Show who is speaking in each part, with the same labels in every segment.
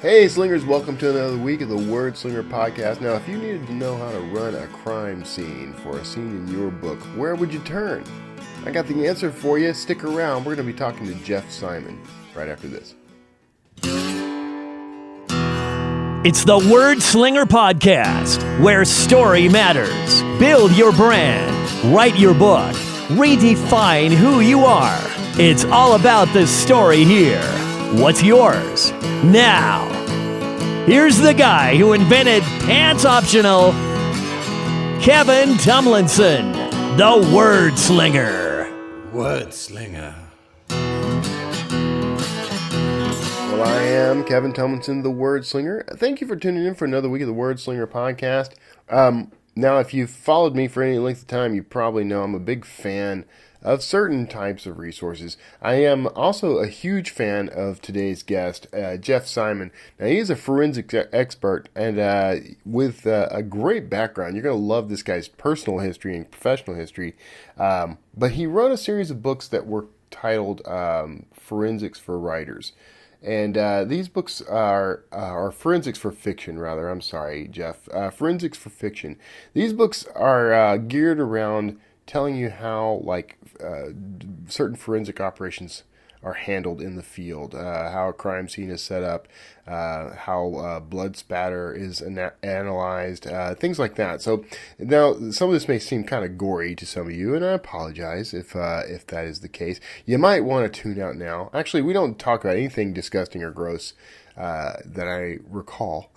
Speaker 1: Hey Slingers, welcome to another week of the Word Slinger podcast. Now, if you needed to know how to run a crime scene for a scene in your book, where would you turn? I got the answer for you. Stick around. We're going to be talking to Geoff Symon right after this.
Speaker 2: It's the Word Slinger podcast, where story matters. Build your brand, write your book, redefine who you are. It's all about the story here. What's yours? Now, here's the guy who invented pants optional, Kevin Tomlinson, the Word Slinger.
Speaker 3: Word Slinger.
Speaker 1: Well, I am Kevin Tomlinson, the Word Slinger. Thank you for tuning in for another week of the Word Slinger podcast. Now, if you've followed me for any length of time, you probably know I'm a big fan of certain types of resources. I am also a huge fan of today's guest, Geoff Symon. Now, he is a forensic expert and with a great background. You're going to love this guy's personal history and professional history. But he wrote a series of books that were titled Forensics for Writers. And these books are forensics for fiction, rather. I'm sorry, Geoff. Forensics for fiction. These books are geared around telling you how, certain forensic operations are handled in the field, how a crime scene is set up, how blood spatter is analyzed, things like that. So now some of this may seem kind of gory to some of you, and I apologize if that is the case. You might want to tune out now. Actually, we don't talk about anything disgusting or gross that I recall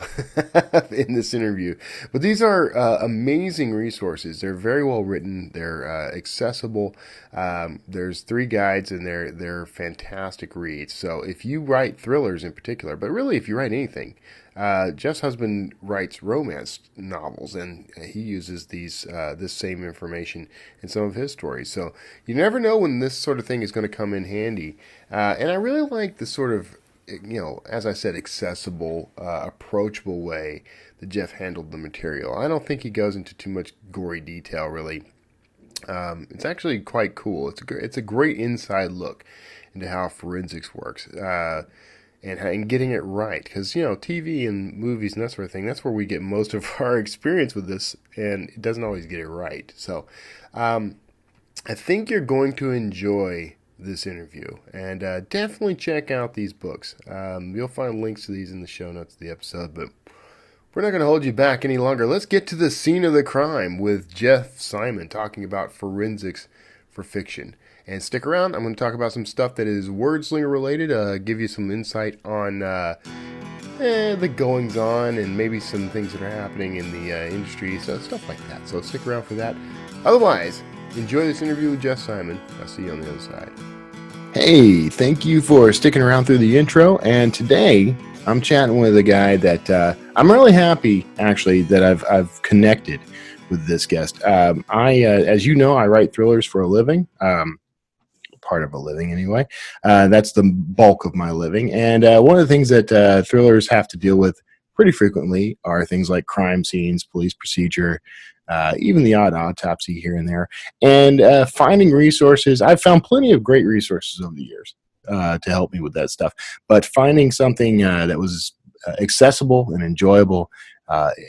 Speaker 1: in this interview. But these are amazing resources. They're very well written. They're accessible. There's 3 guides, and they're fantastic reads. So if you write thrillers in particular, but really if you write anything, Geoff's husband writes romance novels, and he uses this same information in some of his stories. So you never know when this sort of thing is going to come in handy. And I really like the sort of, as I said, accessible, approachable way that Geoff handled the material. I don't think he goes into too much gory detail, really. It's actually quite cool. It's a great inside look into how forensics works, and getting it right. Because, TV and movies and that sort of thing, that's where we get most of our experience with this, and it doesn't always get it right. So I think you're going to enjoy this interview, and definitely check out these books. You'll find links to these in the show notes of the episode, but we're not going to hold you back any longer. Let's get to the scene of the crime with Geoff Symon talking about forensics for fiction. And stick around. I'm going to talk about some stuff that is Word Slinger related, give you some insight on the goings on and maybe some things that are happening in the industry, so stuff like that. So stick around for that. Otherwise, enjoy this interview with Geoff Symon. I'll see you on the other side. Hey, thank you for sticking around through the intro. And today, I'm chatting with a guy that I'm really happy, actually, that I've connected with this guest. As you know, I write thrillers for a living, part of a living anyway. That's the bulk of my living. And one of the things that thrillers have to deal with pretty frequently are things like crime scenes, police procedure, even the odd autopsy here and there. And finding resources, I've found plenty of great resources over the years to help me with that stuff. But finding something that was accessible and enjoyable,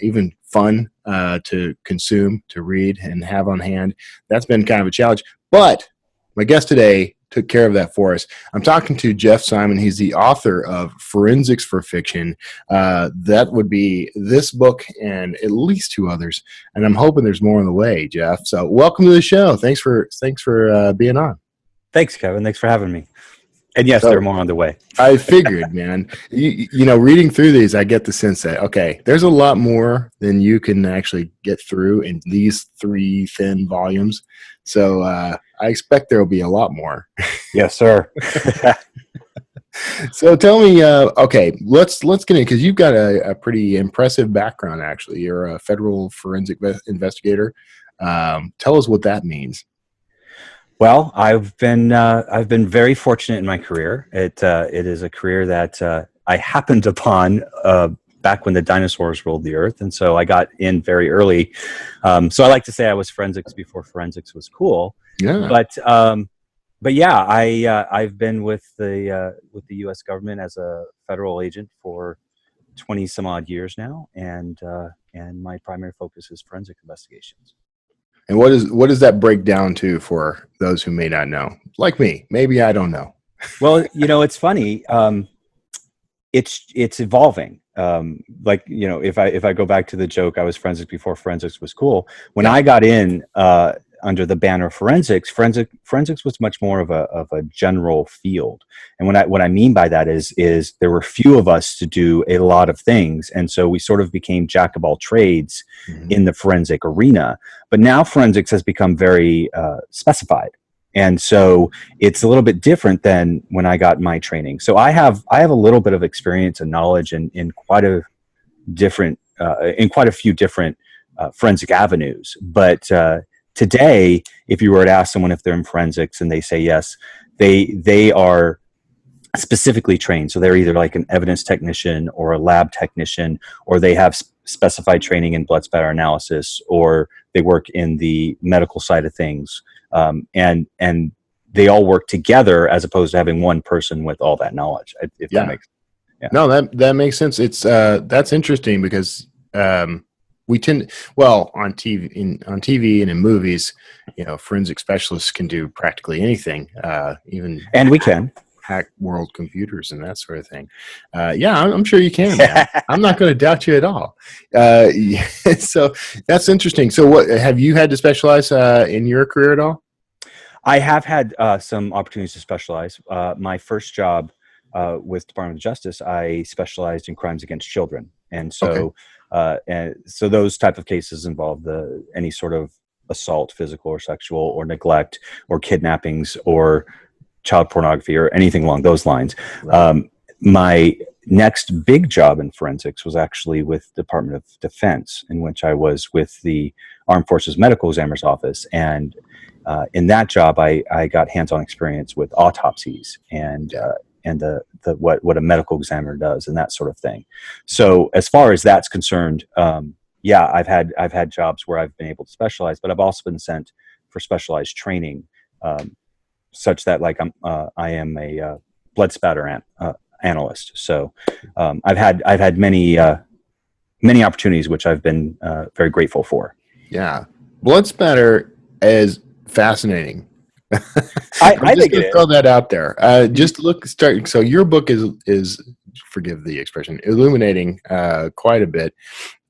Speaker 1: even fun to consume, to read, and have on hand, that's been kind of a challenge. But my guest today took care of that for us. I'm talking to Geoff Symon. He's the author of Forensics for Fiction. That would be this book and at least 2 others. And I'm hoping there's more on the way, Geoff. So welcome to the show. Thanks for being on.
Speaker 3: Thanks, Kevin. Thanks for having me. And yes, there are more on the way.
Speaker 1: I figured, man. Reading through these, I get the sense that, okay, there's a lot more than you can actually get through in these 3 thin volumes. So I expect there will be a lot more.
Speaker 3: Yes, sir.
Speaker 1: So tell me, okay, let's get in, because you've got a pretty impressive background, actually. You're a Federal Forensic Investigator. Tell us what that means.
Speaker 3: Well, I've been very fortunate in my career. It is a career that I happened upon back when the dinosaurs ruled the earth, and so I got in very early. So I like to say I was forensics before forensics was cool.
Speaker 1: Yeah.
Speaker 3: But yeah, I've been with the U.S. government as a federal agent for 20 some odd years now, and my primary focus is forensic investigations.
Speaker 1: And what does that break down to for those who may not know? Like me, maybe I don't know.
Speaker 3: Well, it's funny. It's evolving. Like, if I go back to the joke, I was forensic before forensics was cool. When I got in under the banner of forensics was much more of a general field. And what I mean by that is there were few of us to do a lot of things, and so we sort of became jack of all trades in the forensic arena. But now forensics has become very specified. And so it's a little bit different than when I got my training. So I have a little bit of experience and knowledge in quite a few different forensic avenues. But today, if you were to ask someone if they're in forensics and they say yes, they are specifically trained. So they're either like an evidence technician or a lab technician, or they have specified training in blood spatter analysis, or they work in the medical side of things. And they all work together as opposed to having one person with all that knowledge. If that makes sense.
Speaker 1: No, that makes sense. It's that's interesting because we tend on TV and in movies, forensic specialists can do practically anything,
Speaker 3: and we can
Speaker 1: hack world computers and that sort of thing. I'm sure you can. Man. I'm not going to doubt you at all. So that's interesting. So what have you had to specialize in your career at all?
Speaker 3: I have had some opportunities to specialize. My first job with Department of Justice, I specialized in crimes against children. And so so those type of cases involve any sort of assault, physical or sexual, or neglect, or kidnappings, or child pornography, or anything along those lines. Right. My next big job in forensics was actually with Department of Defense, in which I was with the Armed Forces Medical Examiner's Office. And in that job, I got hands-on experience with autopsies and what a medical examiner does and that sort of thing. So as far as that's concerned, I've had jobs where I've been able to specialize, but I've also been sent for specialized training, such that I am a blood spatter analyst. So I've had many opportunities, which I've been very grateful for.
Speaker 1: Yeah, blood spatter is fascinating.
Speaker 3: I think it is.
Speaker 1: Throw that out there. So your book is, forgive the expression, illuminating quite a bit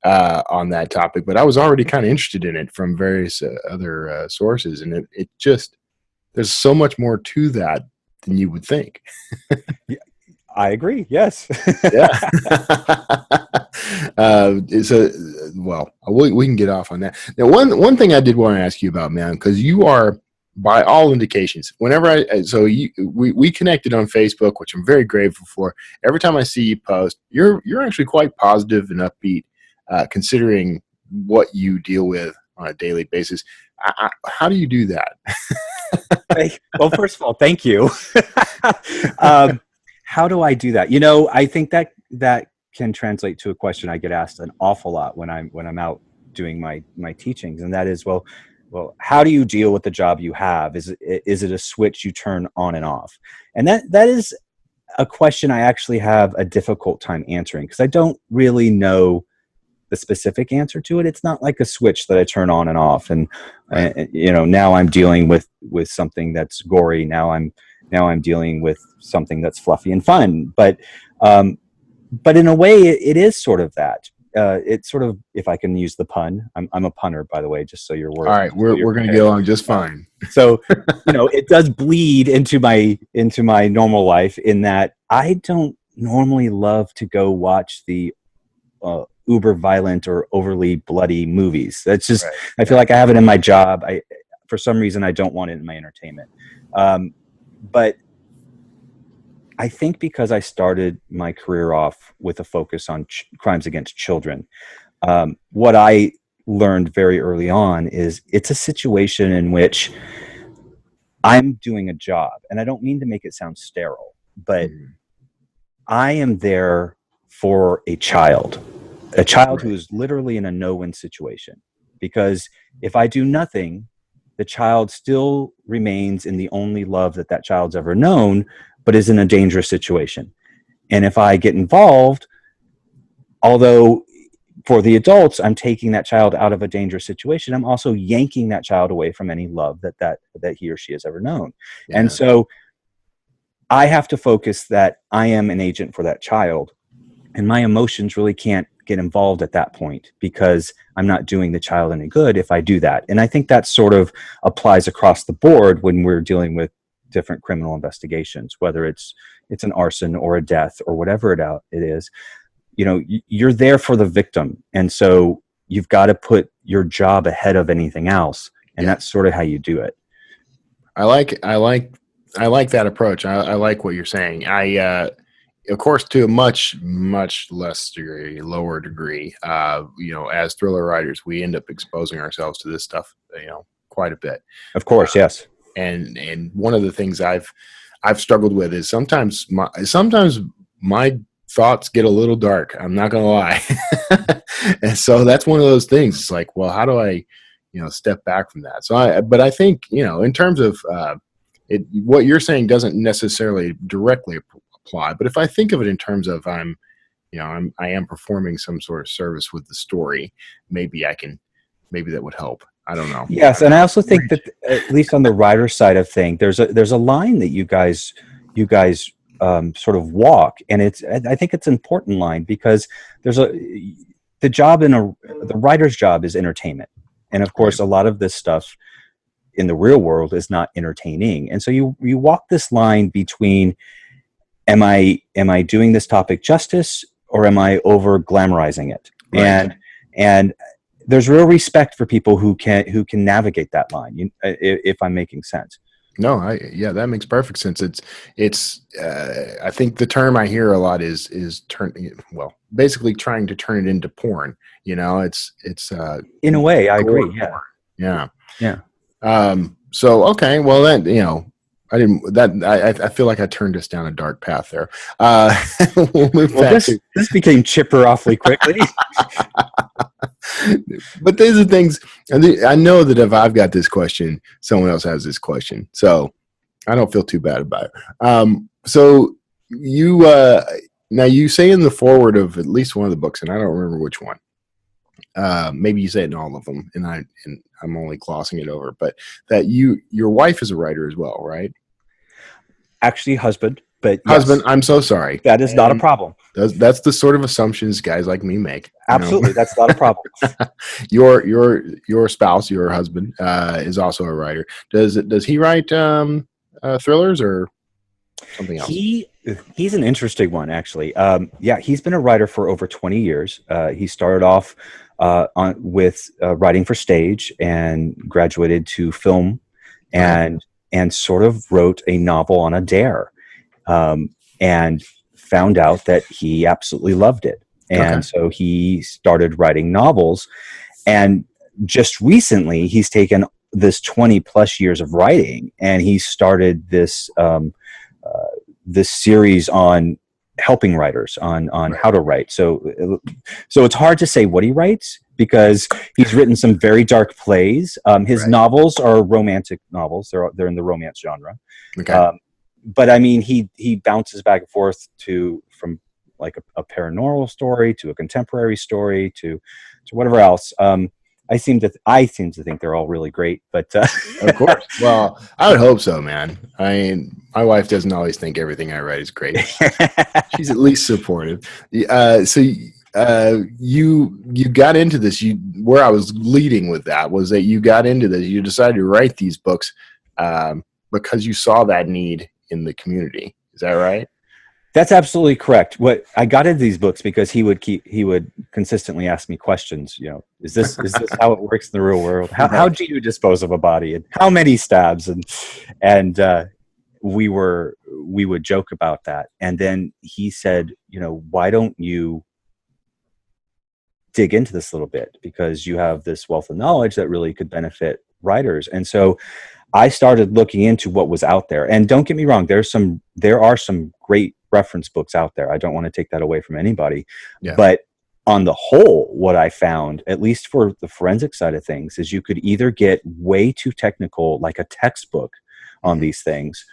Speaker 1: on that topic. But I was already kind of interested in it from various other sources, and it just, there's so much more to that than you would think.
Speaker 3: Yeah, I agree. Yes.
Speaker 1: Yeah. We can get off on that. Now, one thing I did want to ask you about, man, because you are, by all indications, whenever we connected on Facebook, which I'm very grateful for. Every time I see you post, you're actually quite positive and upbeat, considering what you deal with on a daily basis. How do you do that?
Speaker 3: Well, first of all, thank you. How do I do that? I think that can translate to a question I get asked an awful lot when I'm out doing my teachings, and that is, well, how do you deal with the job you have? Is it a switch you turn on and off? And that is a question I actually have a difficult time answering, because I don't really know the specific answer to it. It's not like a switch that I turn on and off. And now I'm dealing with something that's gory. Now I'm dealing with something that's fluffy and fun. But in a way, it is sort of that. It's sort of, if I can use the pun, I'm a punner, by the way, just so you're aware.
Speaker 1: All right, we're going to get along just fine.
Speaker 3: So, it does bleed into my normal life, in that I don't normally love to go watch the uber violent or overly bloody movies. That's just, right. I feel like I have it in my job. For some reason, I don't want it in my entertainment. But I think because I started my career off with a focus on crimes against children, what I learned very early on is it's a situation in which I'm doing a job, and I don't mean to make it sound sterile, but I am there for a child who is literally in a no-win situation. Because if I do nothing, the child still remains in the only love that child's ever known, but is in a dangerous situation. And if I get involved, although for the adults, I'm taking that child out of a dangerous situation, I'm also yanking that child away from any love that he or she has ever known.
Speaker 1: Yeah.
Speaker 3: And so I have to focus that I am an agent for that child, and my emotions really can't get involved at that point, because I'm not doing the child any good if I do that. And I think that sort of applies across the board when we're dealing with different criminal investigations, whether it's an arson or a death or whatever it is. You know, you're there for the victim, and so you've got to put your job ahead of anything else, and that's sort of how you do it.
Speaker 4: I like that approach. I like what you're saying. Of course, to a much less degree, lower degree, as thriller writers, we end up exposing ourselves to this stuff, quite a bit.
Speaker 3: Of course, yes.
Speaker 4: And one of the things I've struggled with is sometimes my thoughts get a little dark. I'm not gonna lie, and so that's one of those things. It's like, well, how do I, step back from that? So I think, in terms of what you're saying doesn't necessarily directly apply, but if I think of it in terms of I am performing some sort of service with the story, maybe that would help. I don't know.
Speaker 3: Yes, and I also think that at least on the writer side of things, there's a line that you guys sort of walk, and I think it's an important line, because the writer's job is entertainment, and of course a lot of this stuff in the real world is not entertaining, and so you walk this line between, am I doing this topic justice, or am I over glamorizing it? Right. And there's real respect for people who can navigate that line, if I'm making sense.
Speaker 4: No, that makes perfect sense. It's I think the term I hear a lot is basically trying to turn it into porn. It's
Speaker 3: in a way, I agree.
Speaker 4: Yeah.
Speaker 3: Yeah.
Speaker 4: So okay, well then, I feel like I turned us down a dark path there. We'll move back.
Speaker 3: This became chipper awfully quickly.
Speaker 4: But these are things, I know that if I've got this question, someone else has this question, so I don't feel too bad about it. So you now you say in the foreword of at least one of the books, and I don't remember which one. Maybe you say it in all of them, and I'm only glossing it over, but that your wife is a writer as well, right?
Speaker 3: Actually, husband. But
Speaker 4: husband, yes. I'm so sorry.
Speaker 3: That is not a problem.
Speaker 4: That's the sort of assumptions guys like me make.
Speaker 3: Absolutely, that's not a problem.
Speaker 4: Your spouse, your husband, is also a writer. Does he write thrillers or something else?
Speaker 3: He's an interesting one, actually. He's been a writer for over 20 years. He started off with writing for stage and graduated to film, and sort of wrote a novel on a dare. And found out that he absolutely loved it. And so he started writing novels. And just recently, he's taken this 20 plus years of writing, and he started this this series on helping writers on how to write. So it's hard to say what he writes, because he's written some very dark plays. His novels are romantic novels. They're in the romance genre.
Speaker 4: Okay.
Speaker 3: But I mean, he bounces back and forth from like a paranormal story to a contemporary story to whatever else. I seem to think they're all really great, but
Speaker 4: of course. Well, I would hope so, man. I mean, my wife doesn't always think everything I write is great. She's at least supportive. So you got into this. Where I was leading with that was that you got into this. You decided to write these books because you saw that need in the community. Is that right?
Speaker 3: That's absolutely correct. What I got into these books because he would consistently ask me questions. Is this how it works in the real world? How do you dispose of a body, and how many stabs? And we would joke about that. And then he said, why don't you dig into this a little bit, because you have this wealth of knowledge that really could benefit writers. And so I started looking into what was out there. And don't get me wrong, there are some great reference books out there. I don't want to take that away from anybody. Yeah. But on the whole, what I found, at least for the forensic side of things, is you could either get way too technical, like a textbook on these things,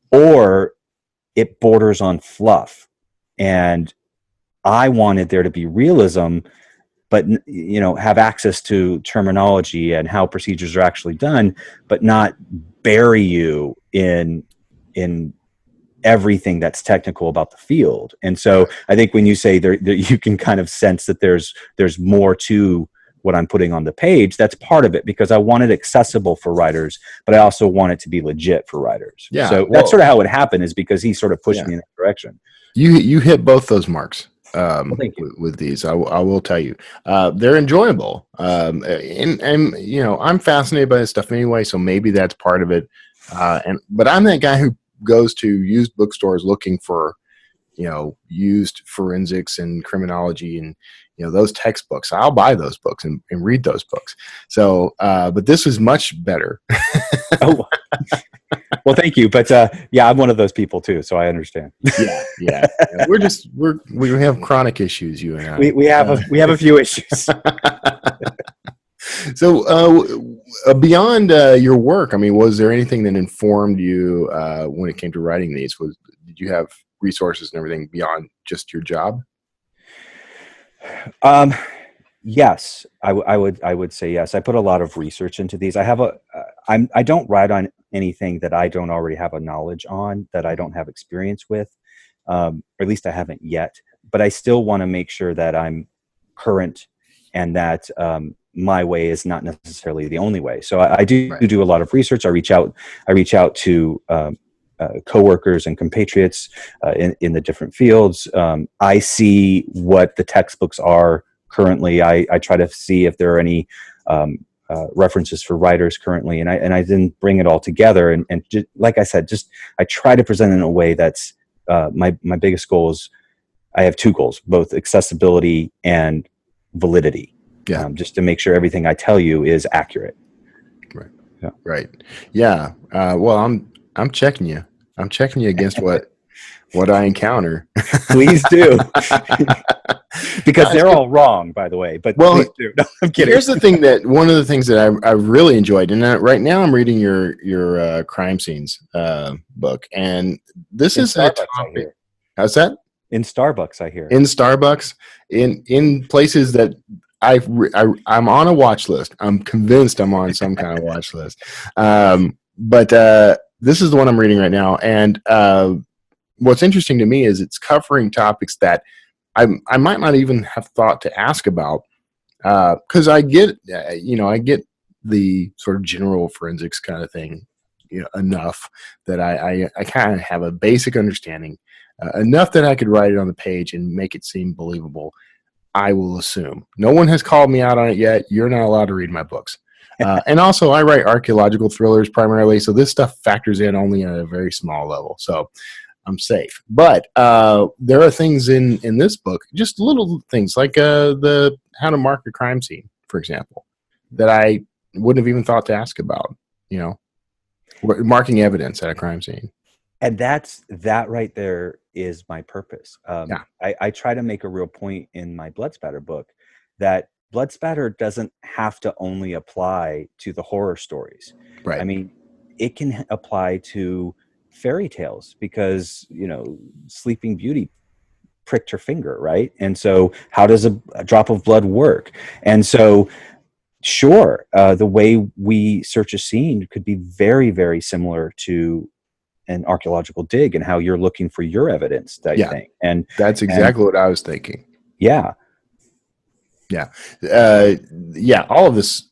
Speaker 3: or it borders on fluff. And I wanted there to be realism, but have access to terminology and how procedures are actually done, but not bury you in everything that's technical about the field. And so I think when you say there you can kind of sense that there's more to what I'm putting on the page. That's part of it, because I want it accessible for writers, but I also want it to be legit for writers.
Speaker 4: Yeah,
Speaker 3: so that's sort of how it happened, is because he sort of pushed me in that direction.
Speaker 4: You hit both those marks.
Speaker 3: Thank you.
Speaker 4: With these, I will tell you, they're enjoyable. And I'm fascinated by this stuff anyway, so maybe that's part of it. But I'm that guy who goes to used bookstores looking for, used forensics and criminology and, those textbooks. I'll buy those books and read those books. So, but this is much better.
Speaker 3: Oh, well, thank you. But I'm one of those people too, so I understand.
Speaker 4: Yeah. We have chronic issues, you and I.
Speaker 3: We have a few issues.
Speaker 4: So, beyond your work, I mean, was there anything that informed you when it came to writing these? Did you have resources and everything beyond just your job?
Speaker 3: Yes, I would say yes. I put a lot of research into these. I don't write on anything that I don't already have a knowledge on, that I don't have experience with, or at least I haven't yet. But I still want to make sure that I'm current, and that my way is not necessarily the only way. So I do do a lot of research. I reach out to coworkers and compatriots in the different fields. I see what the textbooks are currently. I try to see if there are any references for writers currently, and I then bring it all together. And just, like I said, I try to present it in a way that's my biggest goal is, I have two goals, both accessibility and validity.
Speaker 4: Yeah.
Speaker 3: Just to make sure everything I tell you is accurate.
Speaker 4: Right. Yeah. Right. Yeah. Well, I'm checking you. I'm checking you against what I encounter.
Speaker 3: Please do. Because they're all wrong, by the way. But please do. No, I'm kidding.
Speaker 4: Here's the thing, that one of the things that I really enjoyed, and right now I'm reading your crime scenes book, and this is a topic. How's that?
Speaker 3: In Starbucks, I hear.
Speaker 4: In Starbucks, in places that I'm on a watch list. I'm convinced I'm on some kind of watch list. But this is the one I'm reading right now, and what's interesting to me is it's covering topics that I might not even have thought to ask about, because I get the sort of general forensics kind of thing enough that I kind of have a basic understanding, enough that I could write it on the page and make it seem believable. I will assume. No one has called me out on it yet. You're not allowed to read my books. And also, I write archaeological thrillers primarily, so this stuff factors in only at a very small level. So I'm safe. But there are things in this book, just little things like the how to mark a crime scene, for example, that I wouldn't have even thought to ask about. Marking evidence at a crime scene.
Speaker 3: And that right there is my purpose. I try to make a real point in my blood spatter book that blood spatter doesn't have to only apply to the horror stories.
Speaker 4: Right.
Speaker 3: I mean, it can apply to fairy tales, because Sleeping Beauty pricked her finger, right? And so how does a drop of blood work? And so sure, the way we search a scene could be very, very similar to an archaeological dig, and how you're looking for your evidence, that thing. And
Speaker 4: that's exactly what I was thinking.
Speaker 3: Yeah.
Speaker 4: All of this,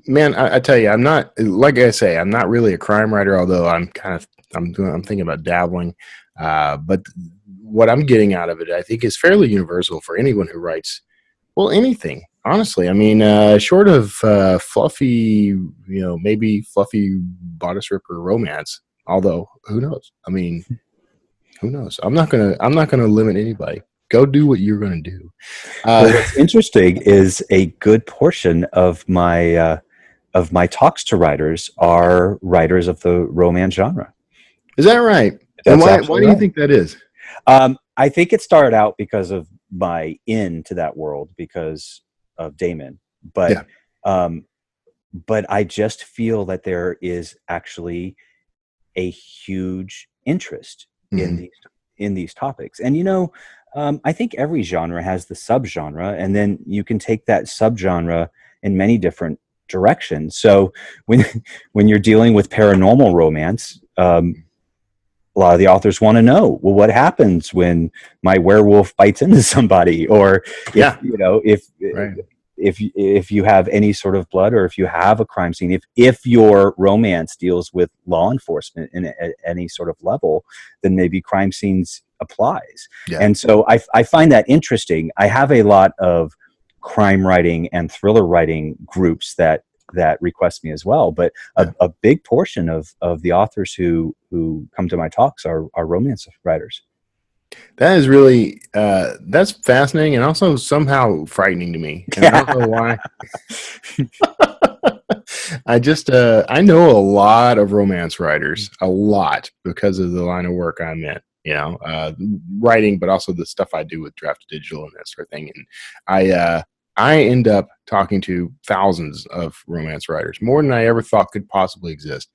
Speaker 4: man, I tell you, I'm not, like I say, I'm not really a crime writer, although I'm thinking about dabbling. But what I'm getting out of it, I think, is fairly universal for anyone who writes, well, anything, honestly. I mean, short of fluffy, maybe fluffy bodice ripper romance. Although, who knows? I mean, who knows? I'm not gonna limit anybody. Go do what you're gonna do.
Speaker 3: What's interesting is a good portion of my talks to writers are writers of the romance genre.
Speaker 4: Is that right? And why do you think that is?
Speaker 3: I think it started out because of my into that world, because of Damon. But I just feel that there is actually a huge interest in these topics. And I think every genre has the subgenre, and then you can take that subgenre in many different directions. So when when you're dealing with paranormal romance, a lot of the authors want to know, well, what happens when my werewolf bites into somebody, or
Speaker 4: Yeah. Right.
Speaker 3: if you have any sort of blood, or if you have a crime scene, if your romance deals with law enforcement at any sort of level, then maybe crime scenes applies.
Speaker 4: Yeah.
Speaker 3: And so I find that interesting. I have a lot of crime writing and thriller writing groups that request me as well, but a big portion of the authors who come to my talks are romance writers.
Speaker 4: That is really that's fascinating and also somehow frightening to me. And I don't know why. I know a lot of romance writers, a lot, because of the line of work I'm in. Writing, but also the stuff I do with Draft Digital and that sort of thing. And I end up talking to thousands of romance writers, more than I ever thought could possibly exist.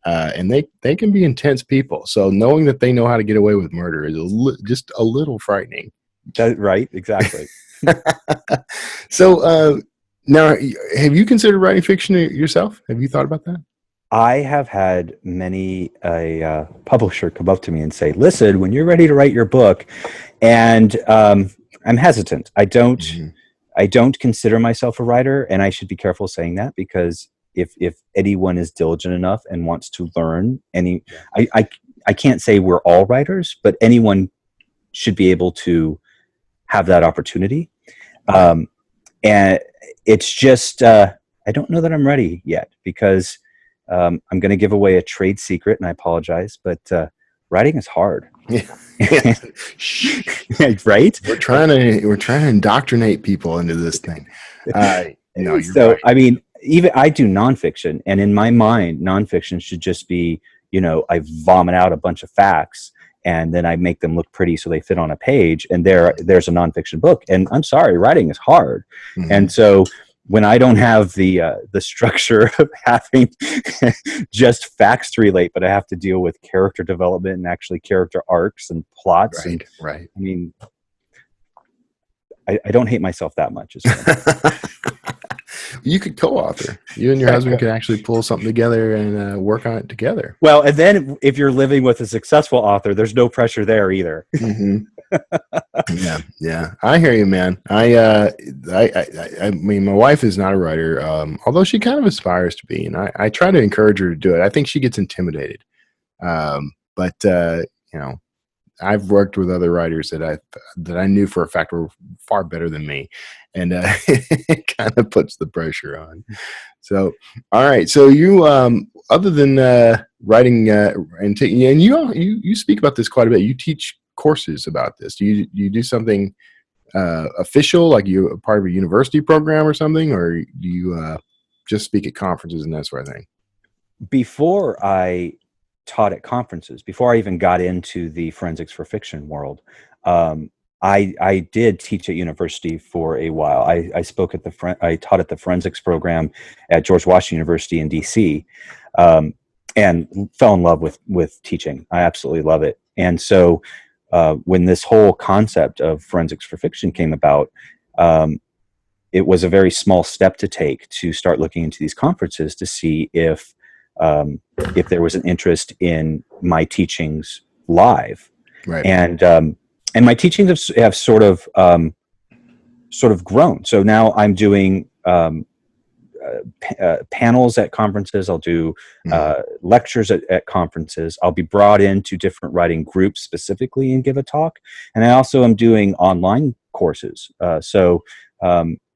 Speaker 4: And they can be intense people. So knowing that they know how to get away with murder is just a little frightening.
Speaker 3: Right, exactly.
Speaker 4: So now, have you considered writing fiction yourself? Have you thought about that?
Speaker 3: I have had many a publisher come up to me and say, listen, when you're ready to write your book, and I'm hesitant. I don't consider myself a writer, and I should be careful saying that, because if anyone is diligent enough and wants to learn I can't say we're all writers, but anyone should be able to have that opportunity. And it's just, I don't know that I'm ready yet, because I'm going to give away a trade secret, and I apologize, but writing is hard.
Speaker 4: Yeah.
Speaker 3: Right?
Speaker 4: We're trying to indoctrinate people into this thing. No,
Speaker 3: so
Speaker 4: right.
Speaker 3: I mean, even I do nonfiction, and in my mind, nonfiction should just be, I vomit out a bunch of facts, and then I make them look pretty so they fit on a page, and there's a nonfiction book. And I'm sorry, writing is hard. Mm-hmm. And so when I don't have the structure of having just facts to relate, but I have to deal with character development and actually character arcs and plots.
Speaker 4: Right.
Speaker 3: I mean, I don't hate myself that much.
Speaker 4: You could co-author. You and your husband could actually pull something together and work on it together.
Speaker 3: Well, and then if you're living with a successful author, there's no pressure there either.
Speaker 4: Mm-hmm. Yeah. I hear you, man. I mean, my wife is not a writer, although she kind of aspires to be, and I try to encourage her to do it. I think she gets intimidated. But I've worked with other writers that I knew for a fact were far better than me, and it kind of puts the pressure on. So, all right. So you, other than writing and you speak about this quite a bit. You teach courses about this. Do you do something official, like you a part of a university program or something, or do you just speak at conferences and that sort of thing?
Speaker 3: Before I taught at conferences, before I even got into the forensics for fiction world, I did teach at university for a while. I spoke at I taught at the forensics program at George Washington University in DC, and fell in love with teaching. I absolutely love it. And so when this whole concept of forensics for fiction came about, it was a very small step to take to start looking into these conferences to see if there was an interest in my teachings live.
Speaker 4: Right.
Speaker 3: And my teachings have sort of grown. So now I'm doing panels at conferences. I'll do lectures at conferences. I'll be brought into different writing groups specifically and give a talk. And I also am doing online courses. So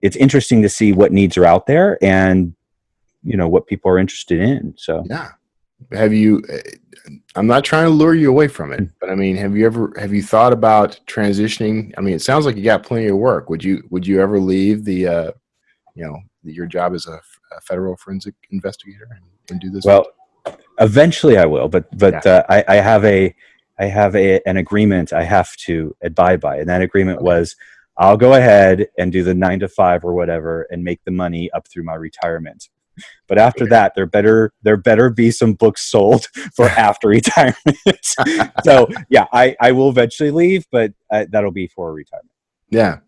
Speaker 3: it's interesting to see what needs are out there and what people are interested in. So
Speaker 4: yeah. Have you, I'm not trying to lure you away from it, but I mean, have you thought about transitioning? I mean, it sounds like you got plenty of work. Would you ever leave your job as a federal forensic investigator and do this?
Speaker 3: Well, eventually I will, but yeah. I have an agreement I have to abide by. And that agreement was, I'll go ahead and do the 9 to 5 or whatever and make the money up through my retirement. But after that, there better be some books sold for after retirement. So yeah, I will eventually leave, but that'll be for retirement.
Speaker 4: Yeah.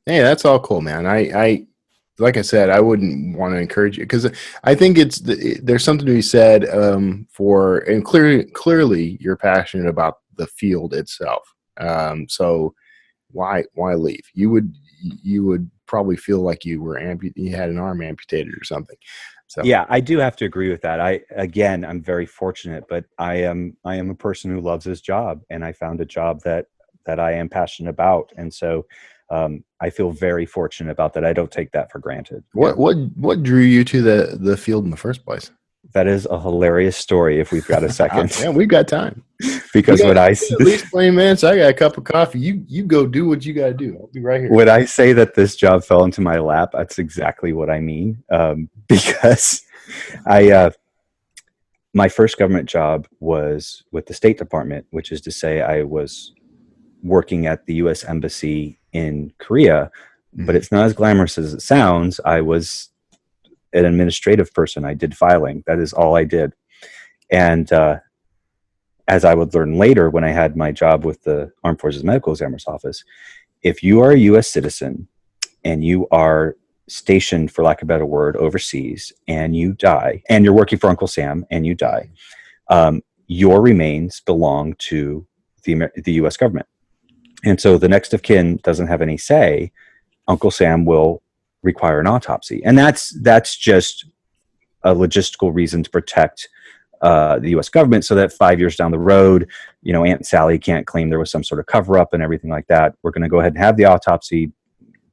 Speaker 4: Hey, that's all cool, man. I like I said, I wouldn't want to encourage you because I think there's something to be said for, and clearly you're passionate about the field itself. So why leave? You would probably feel like you had an arm amputated or something. So
Speaker 3: yeah, I do have to agree with that. I'm very fortunate, but I am a person who loves his job, and I found a job that I am passionate about, and so I feel very fortunate about that. I don't take that for granted.
Speaker 4: What drew you to the field in the first place?
Speaker 3: That is a hilarious story. If we've got a second,
Speaker 4: yeah, we've got time.
Speaker 3: Because when I
Speaker 4: at least 20 minutes, I got a cup of coffee. You go do what you got to do. I'll be right here.
Speaker 3: When I say that this job fell into my lap, that's exactly what I mean. Because my first government job was with the State Department, which is to say I was working at the U.S. Embassy in Korea, but it's not as glamorous as it sounds. I was an administrative person. I did filing. That is all I did. And as I would learn later when I had my job with the Armed Forces Medical Examiner's Office, if you are a U.S. citizen and you are stationed, for lack of a better word, overseas, and you die, and you're working for Uncle Sam and you die, your remains belong to the U.S. government. And so the next of kin doesn't have any say. Uncle Sam will require an autopsy. And that's just a logistical reason to protect the U.S. government, so that 5 years down the road, Aunt Sally can't claim there was some sort of cover-up and everything like that. We're going to go ahead and have the autopsy,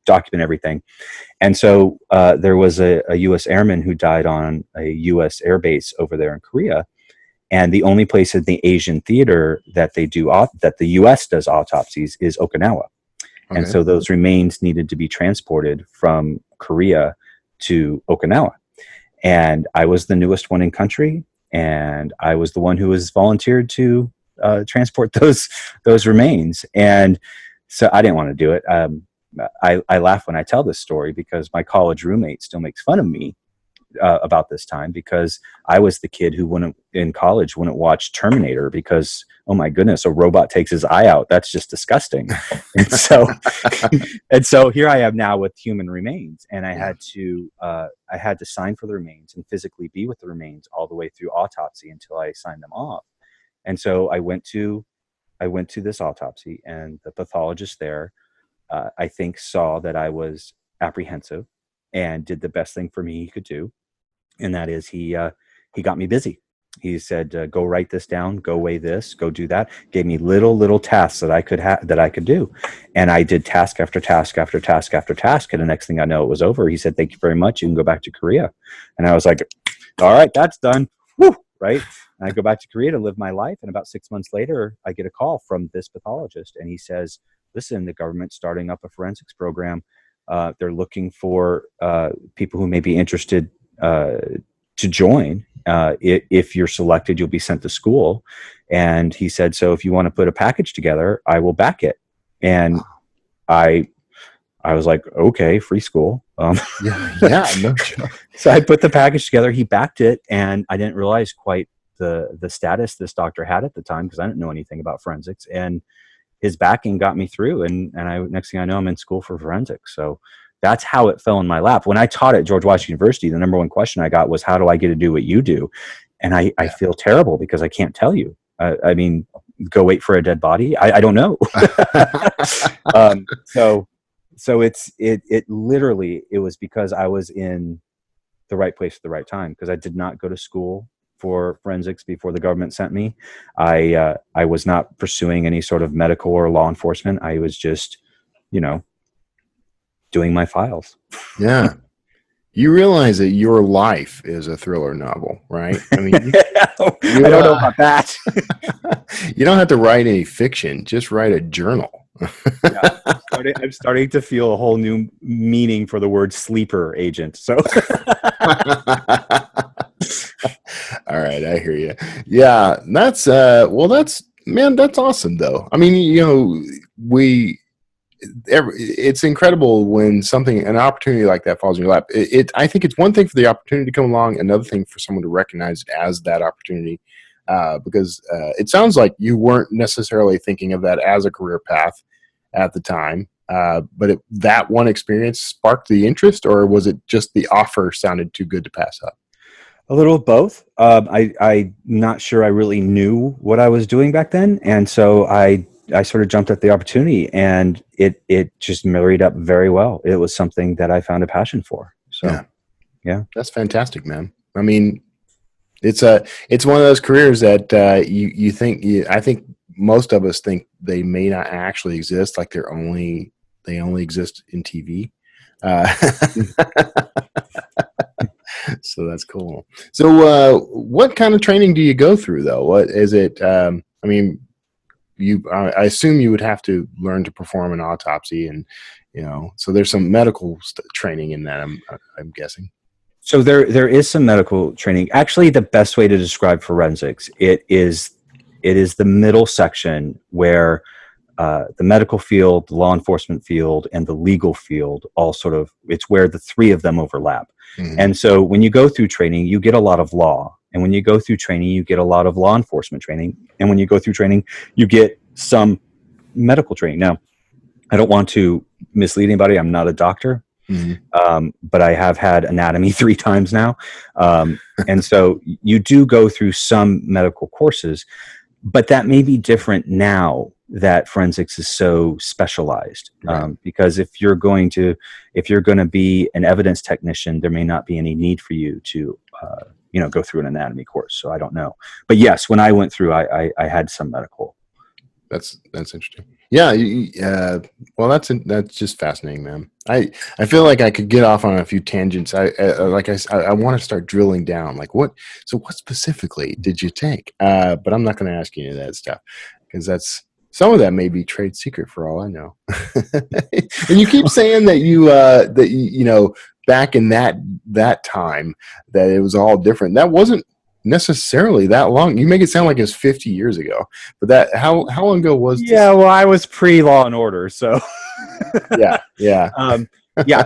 Speaker 3: document everything. And so there was a U.S. airman who died on a U.S. air base over there in Korea. And the only place in the Asian theater that that the U.S. does autopsies is Okinawa. Okay. And so those remains needed to be transported from Korea to Okinawa. And I was the newest one in country, and I was the one who was volunteered to transport those remains. And so I didn't want to do it. I laugh when I tell this story because my college roommate still makes fun of me about this time, because I was the kid who wouldn't watch Terminator because, oh my goodness, a robot takes his eye out. That's just disgusting. And so here I am now with human remains, and I had to sign for the remains and physically be with the remains all the way through autopsy until I signed them off. And so I went to this autopsy, and the pathologist there, I think, saw that I was apprehensive and did the best thing for me he could do. And that is he got me busy. He said, go write this down, go weigh this, go do that. Gave me little tasks that I could do. And I did task after task after task after task. And the next thing I know, it was over. He said, thank you very much. You can go back to Korea. And I was like, all right, that's done. Woo! Right. And I go back to Korea to live my life. And about 6 months later, I get a call from this pathologist. And he says, listen, the government's starting up a forensics program. They're looking for people who may be interested to join. If you're selected, you'll be sent to school. And he said, so if you want to put a package together, I will back it. And I was like, okay, free school.
Speaker 4: Yeah, no joke.
Speaker 3: So I put the package together. He backed it, and I didn't realize quite the status this doctor had at the time, because I didn't know anything about forensics. And his backing got me through, and next thing I know, I'm in school for forensics. So that's how it fell in my lap. When I taught at George Washington University, the number one question I got was, how do I get to do what you do? And I feel terrible because I can't tell you. I mean, go wait for a dead body? I don't know. So it literally, it was because I was in the right place at the right time, because I did not go to school for forensics before the government sent me. I was not pursuing any sort of medical or law enforcement. I was just, doing my files.
Speaker 4: Yeah. You realize that your life is a thriller novel, right? I mean,
Speaker 3: I don't know about that.
Speaker 4: You don't have to write any fiction, just write a journal.
Speaker 3: Yeah, I'm starting to feel a whole new meaning for the word sleeper agent. So
Speaker 4: all right, I hear you. Yeah, that's awesome though. I mean, it's incredible when an opportunity like that falls in your lap. I think it's one thing for the opportunity to come along, another thing for someone to recognize it as that opportunity, because it sounds like you weren't necessarily thinking of that as a career path at the time, but that one experience sparked the interest, or was it just the offer sounded too good to pass up?
Speaker 3: A little of both. I'm not sure I really knew what I was doing back then, and so I sort of jumped at the opportunity, and it just married up very well. It was something that I found a passion for. So, yeah.
Speaker 4: That's fantastic, man. I mean, it's one of those careers that you think. I think most of us think they may not actually exist. Like they only exist in TV. So that's cool. So what kind of training do you go through, though? What is it? I mean, I assume you would have to learn to perform an autopsy, and so there's some medical training in that. I'm guessing.
Speaker 3: So there is some medical training. Actually, the best way to describe forensics, it is the middle section where the medical field, the law enforcement field, and the legal field all it's where the three of them overlap. Mm-hmm. And so when you go through training, you get a lot of law. And when you go through training, you get a lot of law enforcement training. And when you go through training, you get some medical training. Now, I don't want to mislead anybody. I'm not a doctor. Mm-hmm. But I have had anatomy 3 times now. And so you do go through some medical courses, but that may be different now that forensics is so specialized. Right. Because if you're going to be an evidence technician, there may not be any need for you to, go through an anatomy course. So I don't know. But yes, when I went through, I had some medical.
Speaker 4: That's interesting. Yeah. Well, that's just fascinating, man. I feel like I could get off on a few tangents. I want to start drilling down. Like what specifically did you take? But I'm not going to ask you any of that stuff because some of that may be trade secret for all I know. And you keep saying that you back in that time that it was all different. That wasn't necessarily that long. You make it sound like it was 50 years ago, but how long ago was this?
Speaker 3: Yeah, well, I was pre-Law and Order, so
Speaker 4: yeah.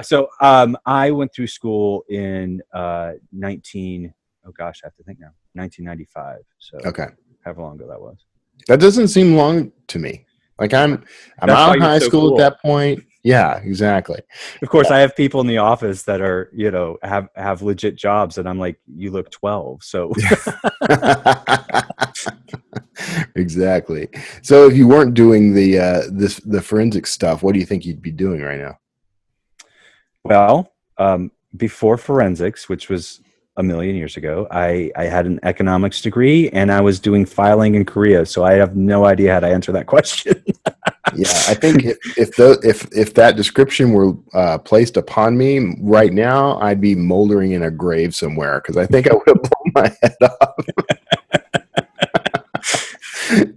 Speaker 3: So I went through school in 1995. So
Speaker 4: okay,
Speaker 3: however long ago that was.
Speaker 4: That doesn't seem long to me. Like I'm out of high school at that point. Yeah, exactly.
Speaker 3: Of course, I have people in the office that are, have legit jobs, and I'm like, you look 12. So
Speaker 4: exactly. So if you weren't doing the forensic stuff, what do you think you'd be doing right now?
Speaker 3: Well, before forensics, which was a million years ago, I had an economics degree, and I was doing filing in Korea. So I have no idea how to answer that question.
Speaker 4: Yeah, I think if that description were placed upon me right now, I'd be moldering in a grave somewhere because I think I would have blown my head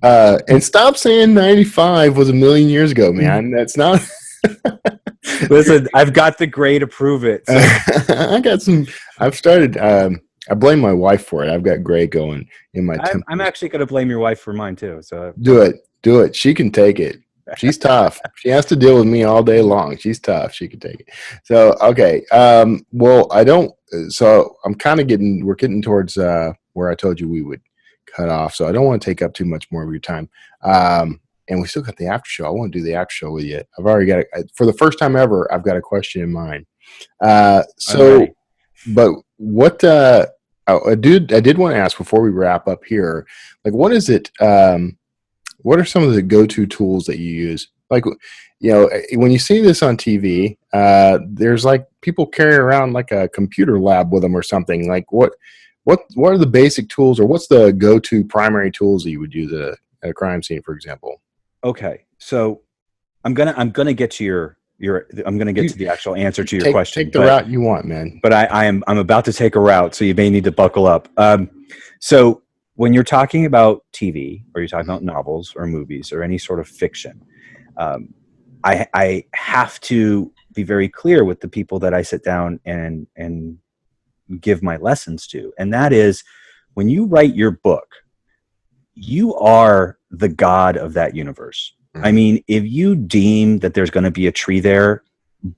Speaker 4: off. And stop saying 95 was a million years ago, man. That's not.
Speaker 3: Listen, I've got the gray to prove it. So.
Speaker 4: I've started. I blame my wife for it. I've got gray going in my.
Speaker 3: I'm actually going to blame your wife for mine too. So
Speaker 4: do it. She can take it. She's tough. She has to deal with me all day long. She's tough. She can take it. So, okay. Well, I don't, so I'm kind of we're getting towards where I told you we would cut off. So I don't want to take up too much more of your time. And we still got the after show. I want to do the after show with you. I've already got for the first time ever, I've got a question in mind. But what, I did want to ask before we wrap up here, like, what is it, what are some of the go-to tools that you use? Like, when you see this on TV, there's like people carrying around like a computer lab with them or something. Like what are the basic tools, or what's the go-to primary tools that you would use at a crime scene, for example?
Speaker 3: Okay. So I'm gonna get to I'm gonna get to the actual answer to your question.
Speaker 4: Take the route you want, man.
Speaker 3: But I'm about to take a route, so you may need to buckle up. So when you're talking about TV, or you're talking about novels or movies or any sort of fiction, I have to be very clear with the people that I sit down and give my lessons to. And that is, when you write your book, you are the god of that universe. I mean, if you deem that there's going to be a tree there,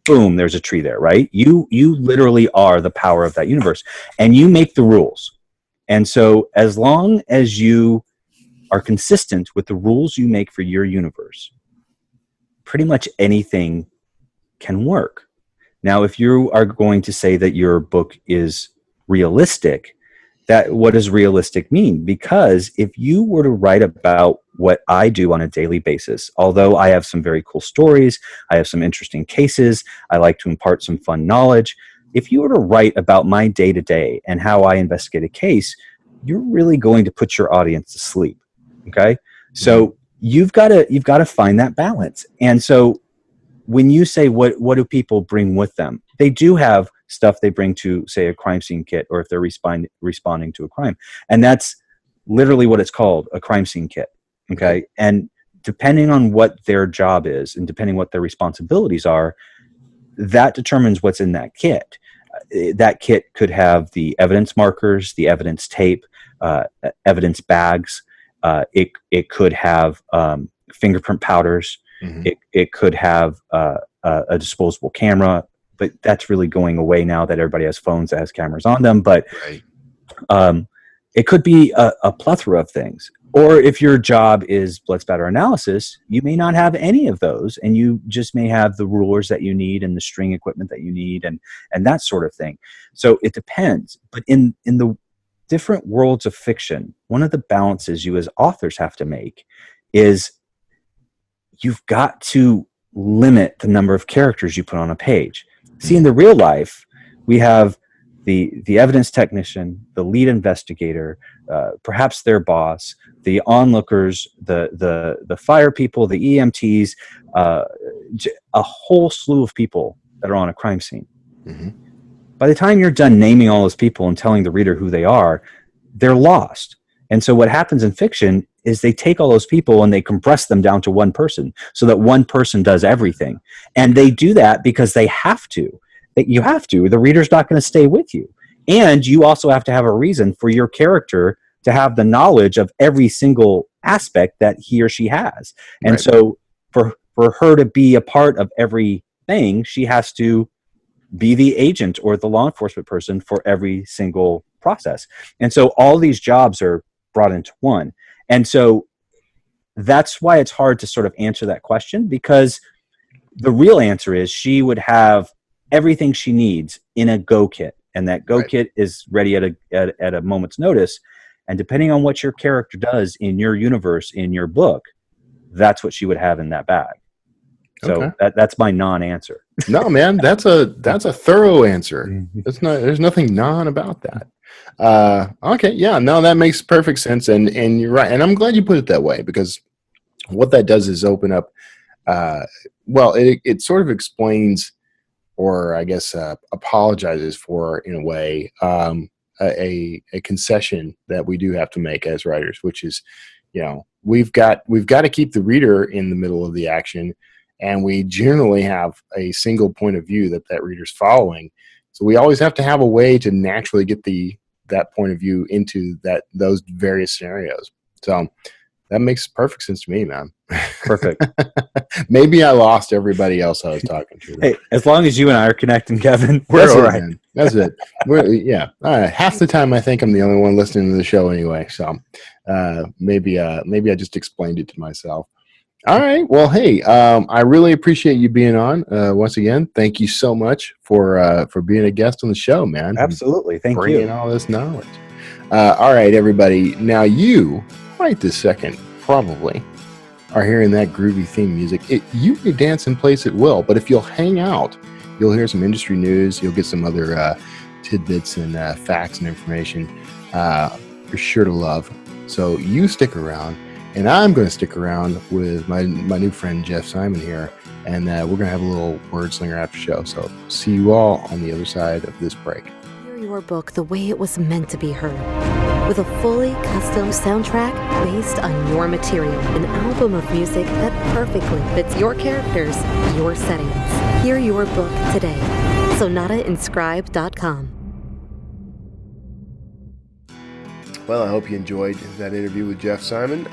Speaker 3: boom, there's a tree there, right? You literally are the power of that universe, and you make the rules. And so as long as you are consistent with the rules you make for your universe, pretty much anything can work. Now, if you are going to say that your book is realistic, that what does realistic mean? Because if you were to write about what I do on a daily basis, although I have some very cool stories, I have some interesting cases, I like to impart some fun knowledge. If you were to write about my day-to-day and how I investigate a case, you're really going to put your audience to sleep. Okay? So you've got to find that balance. And so when you say what do people bring with them, they do have stuff they bring to, say, a crime scene kit, or if they're responding to a crime, and that's literally what it's called, a crime scene kit. Okay, and depending on what their job is and depending what their responsibilities are, that determines what's in that kit. That kit could have the evidence markers, the evidence tape, evidence bags. It could have fingerprint powders. It could have a disposable camera, but that's really going away now that everybody has phones that has cameras on them. But it could be a plethora of things. Or if your job is blood spatter analysis, you may not have any of those, and you just may have the rulers that you need and the string equipment that you need and that sort of thing. So it depends. But in the different worlds of fiction, one of the balances you as authors have to make is you've got to limit the number of characters you put on a page. See, in the real life, we have the evidence technician, the lead investigator, perhaps their boss, the onlookers, the fire people, the EMTs, a whole slew of people that are on a crime scene. By the time you're done naming all those people and telling the reader who they are, they're lost. And so what happens in fiction is they take all those people and they compress them down to one person so that one person does everything. And they do that because they have to. You have to. The reader's not going to stay with you. And you also have to have a reason for your character to have the knowledge of every single aspect that he or she has. And so for her to be a part of everything, she has to be the agent or the law enforcement person for every single process. And so all these jobs are brought into one. And so that's why it's hard to sort of answer that question, because the real answer is she would have everything she needs in a go kit, and that go kit is ready at a moment's notice. And depending on what your character does in your universe, in your book, that's what she would have in that bag. So that's my non-answer.
Speaker 4: No, man, that's a thorough answer. There's nothing non about that. Okay, yeah, no, that makes perfect sense, and you're right, and I'm glad you put it that way, because what that does is open up. It sort of explains, or I guess apologizes for, in a way, a concession that we do have to make as writers, which is, we've got to keep the reader in the middle of the action. And we generally have a single point of view that reader's following. So we always have to have a way to naturally get that point of view into those various scenarios. So that makes perfect sense to me, man.
Speaker 3: Perfect.
Speaker 4: Maybe I lost everybody else I was talking to.
Speaker 3: Hey, as long as you and I are connecting, Kevin, we're all right.
Speaker 4: Man. That's it. Half the time I think I'm the only one listening to the show anyway. So maybe I just explained it to myself. All right. Well, hey, I really appreciate you being on. Once again, thank you so much for being a guest on the show, man.
Speaker 3: Absolutely. Thank you.
Speaker 4: Bringing all this knowledge. All right, everybody. Now you, right this second, probably are hearing that groovy theme music. You can dance in place at will, but if you'll hang out, you'll hear some industry news. You'll get some other tidbits and facts and information you're sure to love. So you stick around. And I'm going to stick around with my new friend Geoff Symon here, and we're going to have a little word slinger after show. So see you all on the other side of this break.
Speaker 5: Hear your book the way it was meant to be heard, with a fully custom soundtrack based on your material, an album of music that perfectly fits your characters, your settings. Hear your book today. SonataInscribe.com.
Speaker 1: Well, I hope you enjoyed that interview with Geoff Symon.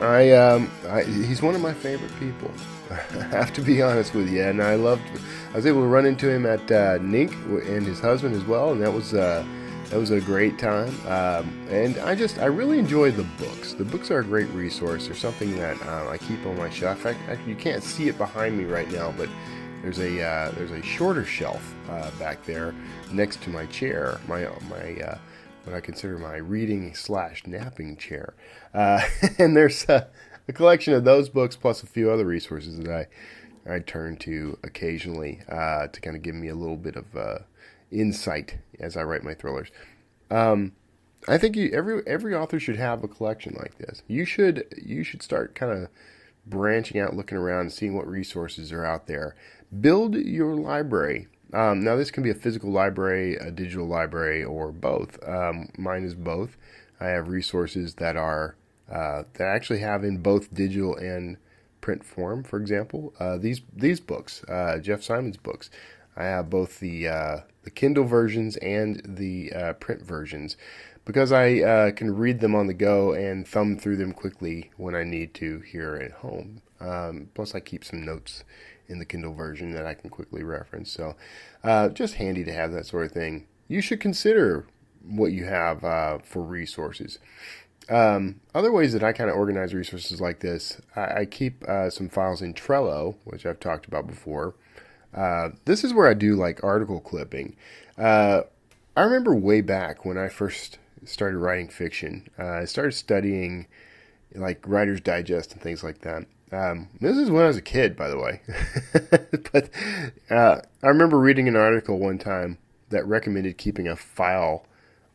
Speaker 1: He's one of my favorite people. I have to be honest with you. And I was able to run into him at Nink and his husband as well, and that was a great time. And I really enjoy the books. The books are a great resource. They're something that I keep on my shelf. You can't see it behind me right now, but there's a shorter shelf back there next to my chair, my what I consider my reading / napping chair, and there's a collection of those books plus a few other resources that I turn to occasionally to kind of give me a little bit of insight as I write my thrillers. I think every author should have a collection like this. You should start kind of branching out, looking around, and seeing what resources are out there. Build your library. Now, this can be a physical library, a digital library, or both. Mine is both. I have resources that are that I actually have in both digital and print form. For example, these books, Geoff Symon's books. I have both the Kindle versions and the print versions because I can read them on the go and thumb through them quickly when I need to here at home. Plus, I keep some notes in the Kindle version that I can quickly reference. So just handy to have that sort of thing. You should consider what you have for resources. Other ways that I kind of organize resources like this, I keep some files in Trello, which I've talked about before. This is where I do like article clipping. I remember way back when I first started writing fiction, I started studying like Writer's Digest and things like that. This is when I was a kid, by the way. But I remember reading an article one time that recommended keeping a file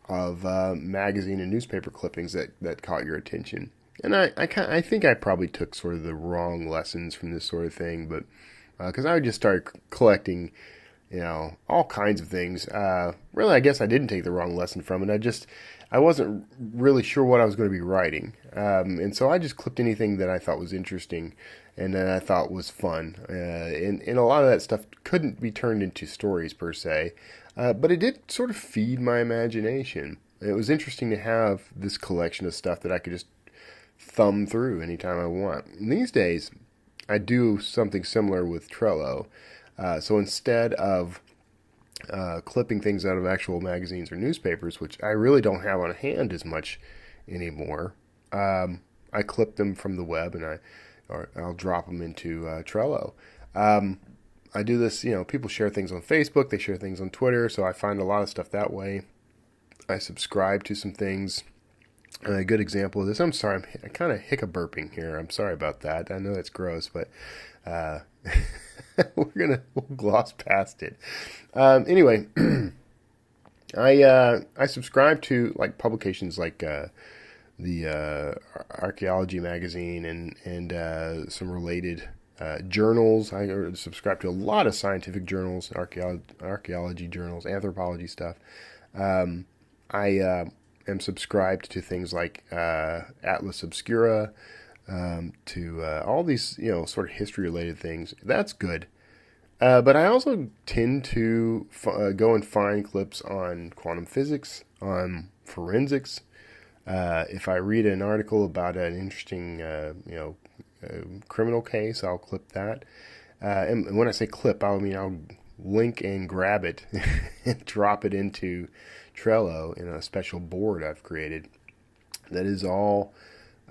Speaker 1: of magazine and newspaper clippings that caught your attention. And I think I probably took sort of the wrong lessons from this sort of thing, but because I would just start collecting, all kinds of things. Really, I guess I didn't take the wrong lesson from it. I wasn't really sure what I was going to be writing. And so I just clipped anything that I thought was interesting and that I thought was fun. And a lot of that stuff couldn't be turned into stories per se, but it did sort of feed my imagination. It was interesting to have this collection of stuff that I could just thumb through anytime I want. And these days, I do something similar with Trello. So instead of clipping things out of actual magazines or newspapers, which I really don't have on hand as much anymore, I clip them from the web and I'll drop them into Trello. I do this, people share things on Facebook, they share things on Twitter, so I find a lot of stuff that way. I subscribe to some things. A good example of this, I'm sorry, I'm kind of hiccup burping here. I'm sorry about that. I know that's gross, but we'll gloss past it. Anyway, I subscribe to like publications like the Archaeology magazine and some related journals. I subscribe to a lot of scientific journals, archaeology journals, anthropology stuff. I am subscribed to things like Atlas Obscura, to all these sort of history related things. That's good. But I also tend to go and find clips on quantum physics, on forensics. If I read an article about an interesting criminal case, I'll clip that. And when I say clip, I'll link and grab it and drop it into Trello in a special board I've created. That is all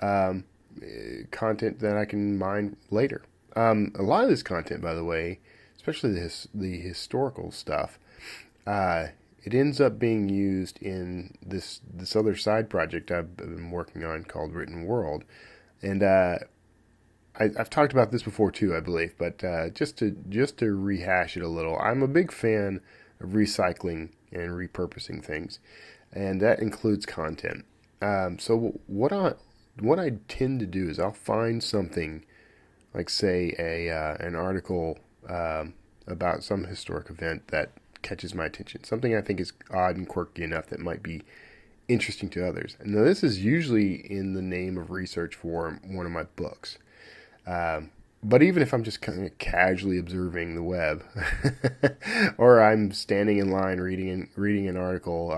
Speaker 1: content that I can mine later. A lot of this content, by the way, especially the historical stuff, it ends up being used in this other side project I've been working on called Written World. And I've talked about this before too, I believe, but just to rehash it a little, I'm a big fan of recycling and repurposing things, and that includes content. So what I tend to do is I'll find something, like say an article about some historic event that catches my attention, something I think is odd and quirky enough that might be interesting to others. And now this is usually in the name of research for one of my books. But even if I'm just kind of casually observing the web, or I'm standing in line reading an article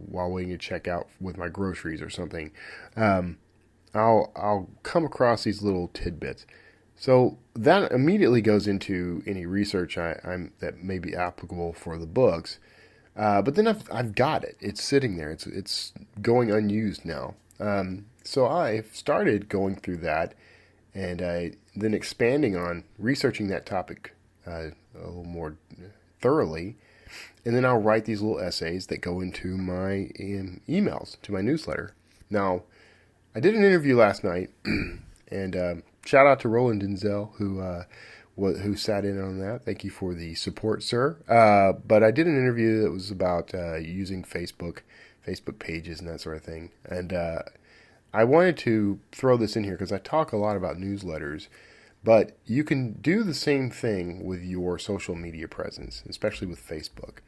Speaker 1: while waiting to check out with my groceries or something, I'll come across these little tidbits. So that immediately goes into any research I'm that may be applicable for the books. But then I've got it. It's sitting there. It's going unused now. So I started going through that, and then expanding on researching that topic a little more thoroughly. And then I'll write these little essays that go into my emails, to my newsletter. Now, I did an interview last night, and shout out to Roland Denzel, who sat in on that. Thank you for the support, sir. But I did an interview that was about using Facebook pages and that sort of thing. And I wanted to throw this in here because I talk a lot about newsletters, but you can do the same thing with your social media presence, especially with Facebook.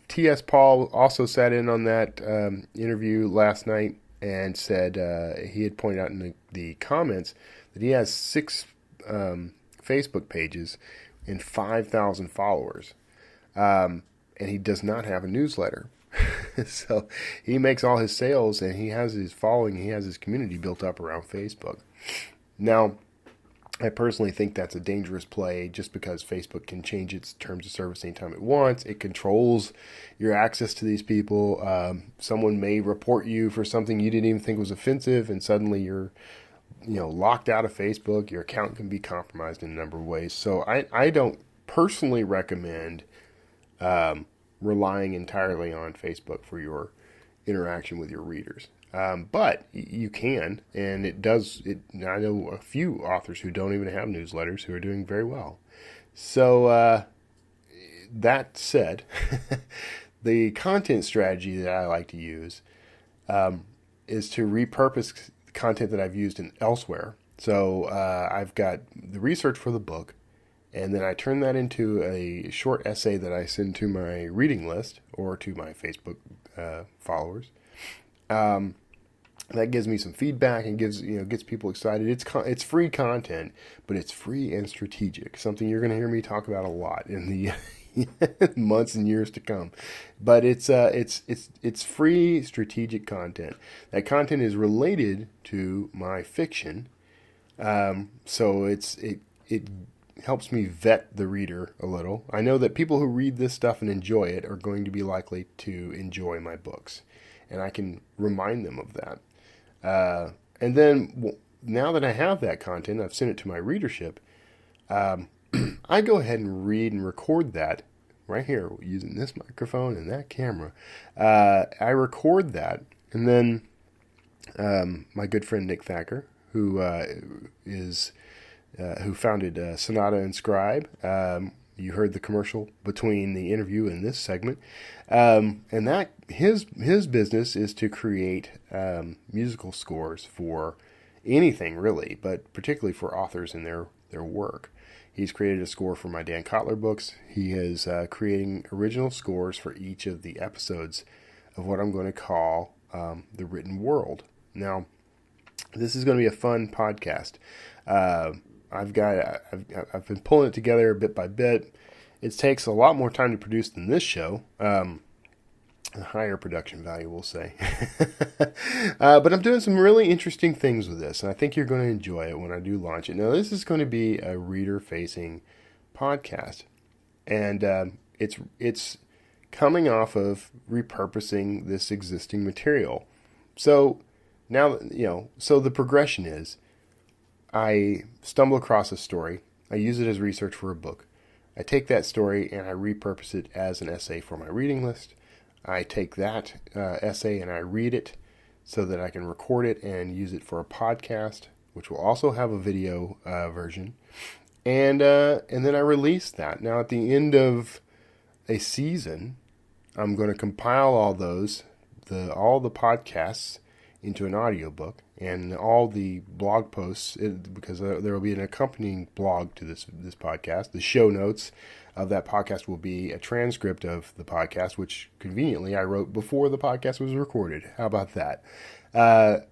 Speaker 1: T.S. Paul also sat in on that interview last night and said he had pointed out in the comments that he has 6 Facebook pages and 5,000 followers. And he does not have a newsletter. So he makes all his sales and he has his following, he has his community built up around Facebook. Now, I personally think that's a dangerous play just because Facebook can change its terms of service anytime it wants. It controls your access to these people. Someone may report you for something you didn't even think was offensive, and suddenly you're locked out of Facebook. Your account can be compromised in a number of ways. So I don't personally recommend relying entirely on Facebook for your interaction with your readers. But you can, and it does. I know a few authors who don't even have newsletters who are doing very well. So that said, the content strategy that I like to use is to repurpose content that I've used elsewhere. So I've got the research for the book, and then I turn that into a short essay that I send to my reading list or to my Facebook followers. That gives me some feedback and gets people excited. It's free content, but it's free and strategic. Something you're going to hear me talk about a lot in the months and years to come. But it's free strategic content. That content is related to my fiction, so it helps me vet the reader a little. I know that people who read this stuff and enjoy it are going to be likely to enjoy my books, and I can remind them of that. And then now that I have that content, I've sent it to my readership. I go ahead and read and record that right here using this microphone and that camera. I record that, and then my good friend Nick Thacker, who founded Sonata and Scribe. You heard the commercial between the interview and this segment, and that his business is to create musical scores for anything really, but particularly for authors and their work. He's created a score for my Dan Kotler books. He is creating original scores for each of the episodes of what I'm going to call the Written World. Now, this is going to be a fun podcast. I've been pulling it together bit by bit. It takes a lot more time to produce than this show. A higher production value, we'll say. But I'm doing some really interesting things with this, and I think you're going to enjoy it when I do launch it. Now, this is going to be a reader-facing podcast, and it's coming off of repurposing this existing material. So now, so the progression is, I stumble across a story. I use it as research for a book. I take that story and I repurpose it as an essay for my reading list. I take that essay and I read it so that I can record it and use it for a podcast, which will also have a video version. And then I release that. Now, at the end of a season, I'm going to compile all the podcasts into an audiobook, and all the blog posts, because there will be an accompanying blog to this podcast. The show notes of that podcast will be a transcript of the podcast, which conveniently I wrote before the podcast was recorded. How about that?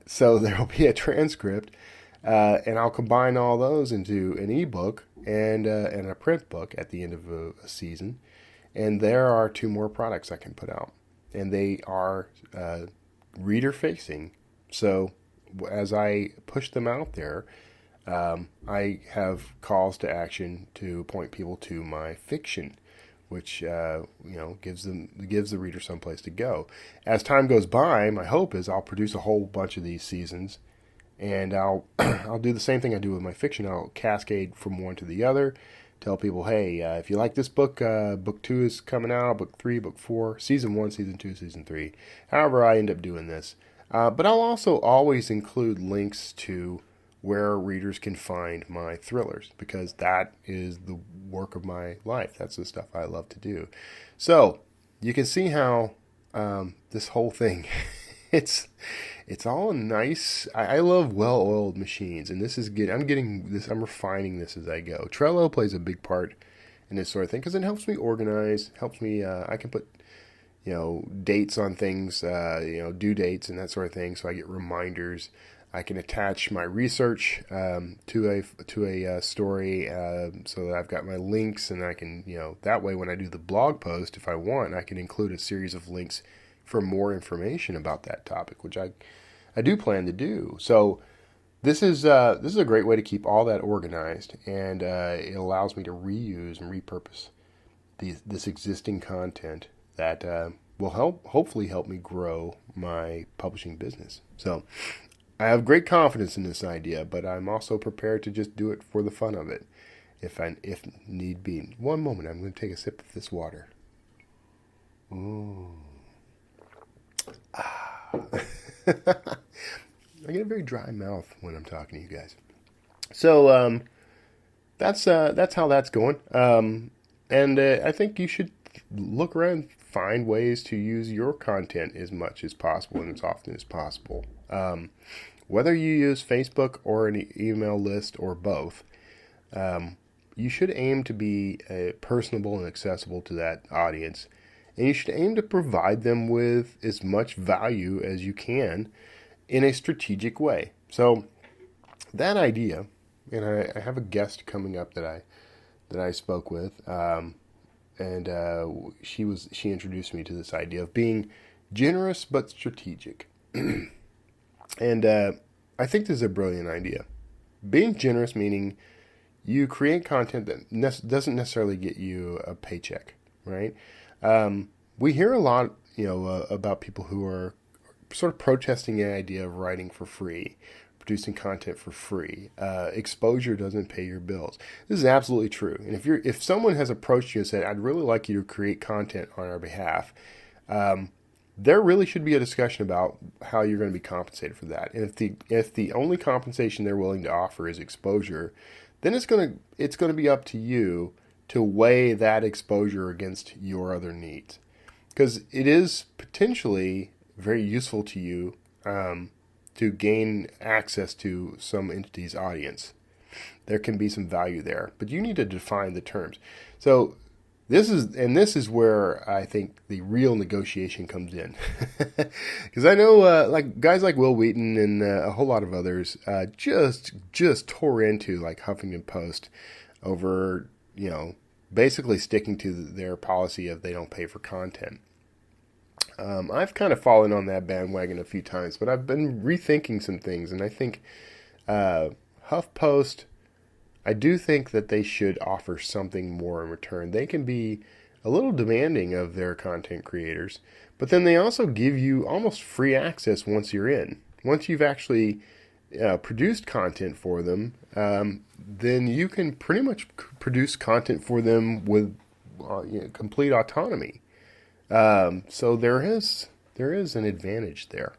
Speaker 1: So there will be a transcript, and I'll combine all those into an ebook and a print book at the end of a season. And there are 2 more products I can put out, and they are reader facing. So as I push them out there, I have calls to action to point people to my fiction, which gives the reader someplace to go. As time goes by, my hope is I'll produce a whole bunch of these seasons, and I'll I'll do the same thing I do with my fiction. I'll cascade from one to the other. Tell people, hey, if you like this book, book 2 is coming out, book 3, book 4, season 1, season 2, season 3. However, I end up doing this. But I'll also always include links to where readers can find my thrillers, because that is the work of my life. That's the stuff I love to do. So you can see how this whole thing, it's all nice. I love well-oiled machines, and this is good. I'm refining this as I go. Trello plays a big part in this sort of thing because it helps me organize, helps me. I can put dates on things, due dates and that sort of thing, so I get reminders. I can attach my research to a story so that I've got my links, and I can, that way when I do the blog post, if I want, I can include a series of links for more information about that topic, which I do plan to do. So this is a great way to keep all that organized, and it allows me to reuse and repurpose this existing content that will hopefully help me grow my publishing business. So I have great confidence in this idea, but I'm also prepared to just do it for the fun of it, if need be. One moment, I'm going to take a sip of this water. Ooh. I get a very dry mouth when I'm talking to you guys. So that's how that's going. And I think you should look around, find ways to use your content as much as possible and as often as possible. Whether you use Facebook or an email list or both, you should aim to be personable and accessible to that audience. And you should aim to provide them with as much value as you can in a strategic way. So that idea, and I have a guest coming up that I spoke with, and she introduced me to this idea of being generous but strategic. And I think this is a brilliant idea. Being generous meaning you create content that doesn't necessarily get you a paycheck, right? We hear a lot, about people who are sort of protesting the idea of writing for free, producing content for free. Exposure doesn't pay your bills. This is absolutely true. And if someone has approached you and said, "I'd really like you to create content on our behalf," there really should be a discussion about how you're going to be compensated for that. And if the only compensation they're willing to offer is exposure, then it's going to be up to you to weigh that exposure against your other needs, because it is potentially very useful to you to gain access to some entity's audience. There can be some value there, but you need to define the terms. So this is where I think the real negotiation comes in, because I know like guys like Will Wheaton and a whole lot of others just tore into like Huffington Post over basically sticking to their policy of they don't pay for content. I've kind of fallen on that bandwagon a few times, but I've been rethinking some things, and I think HuffPost, I do think that they should offer something more in return. They can be a little demanding of their content creators, but then they also give you almost free access once you're in. Once you've actually produced content for them, then you can pretty much produce content for them with complete autonomy. So there is an advantage there.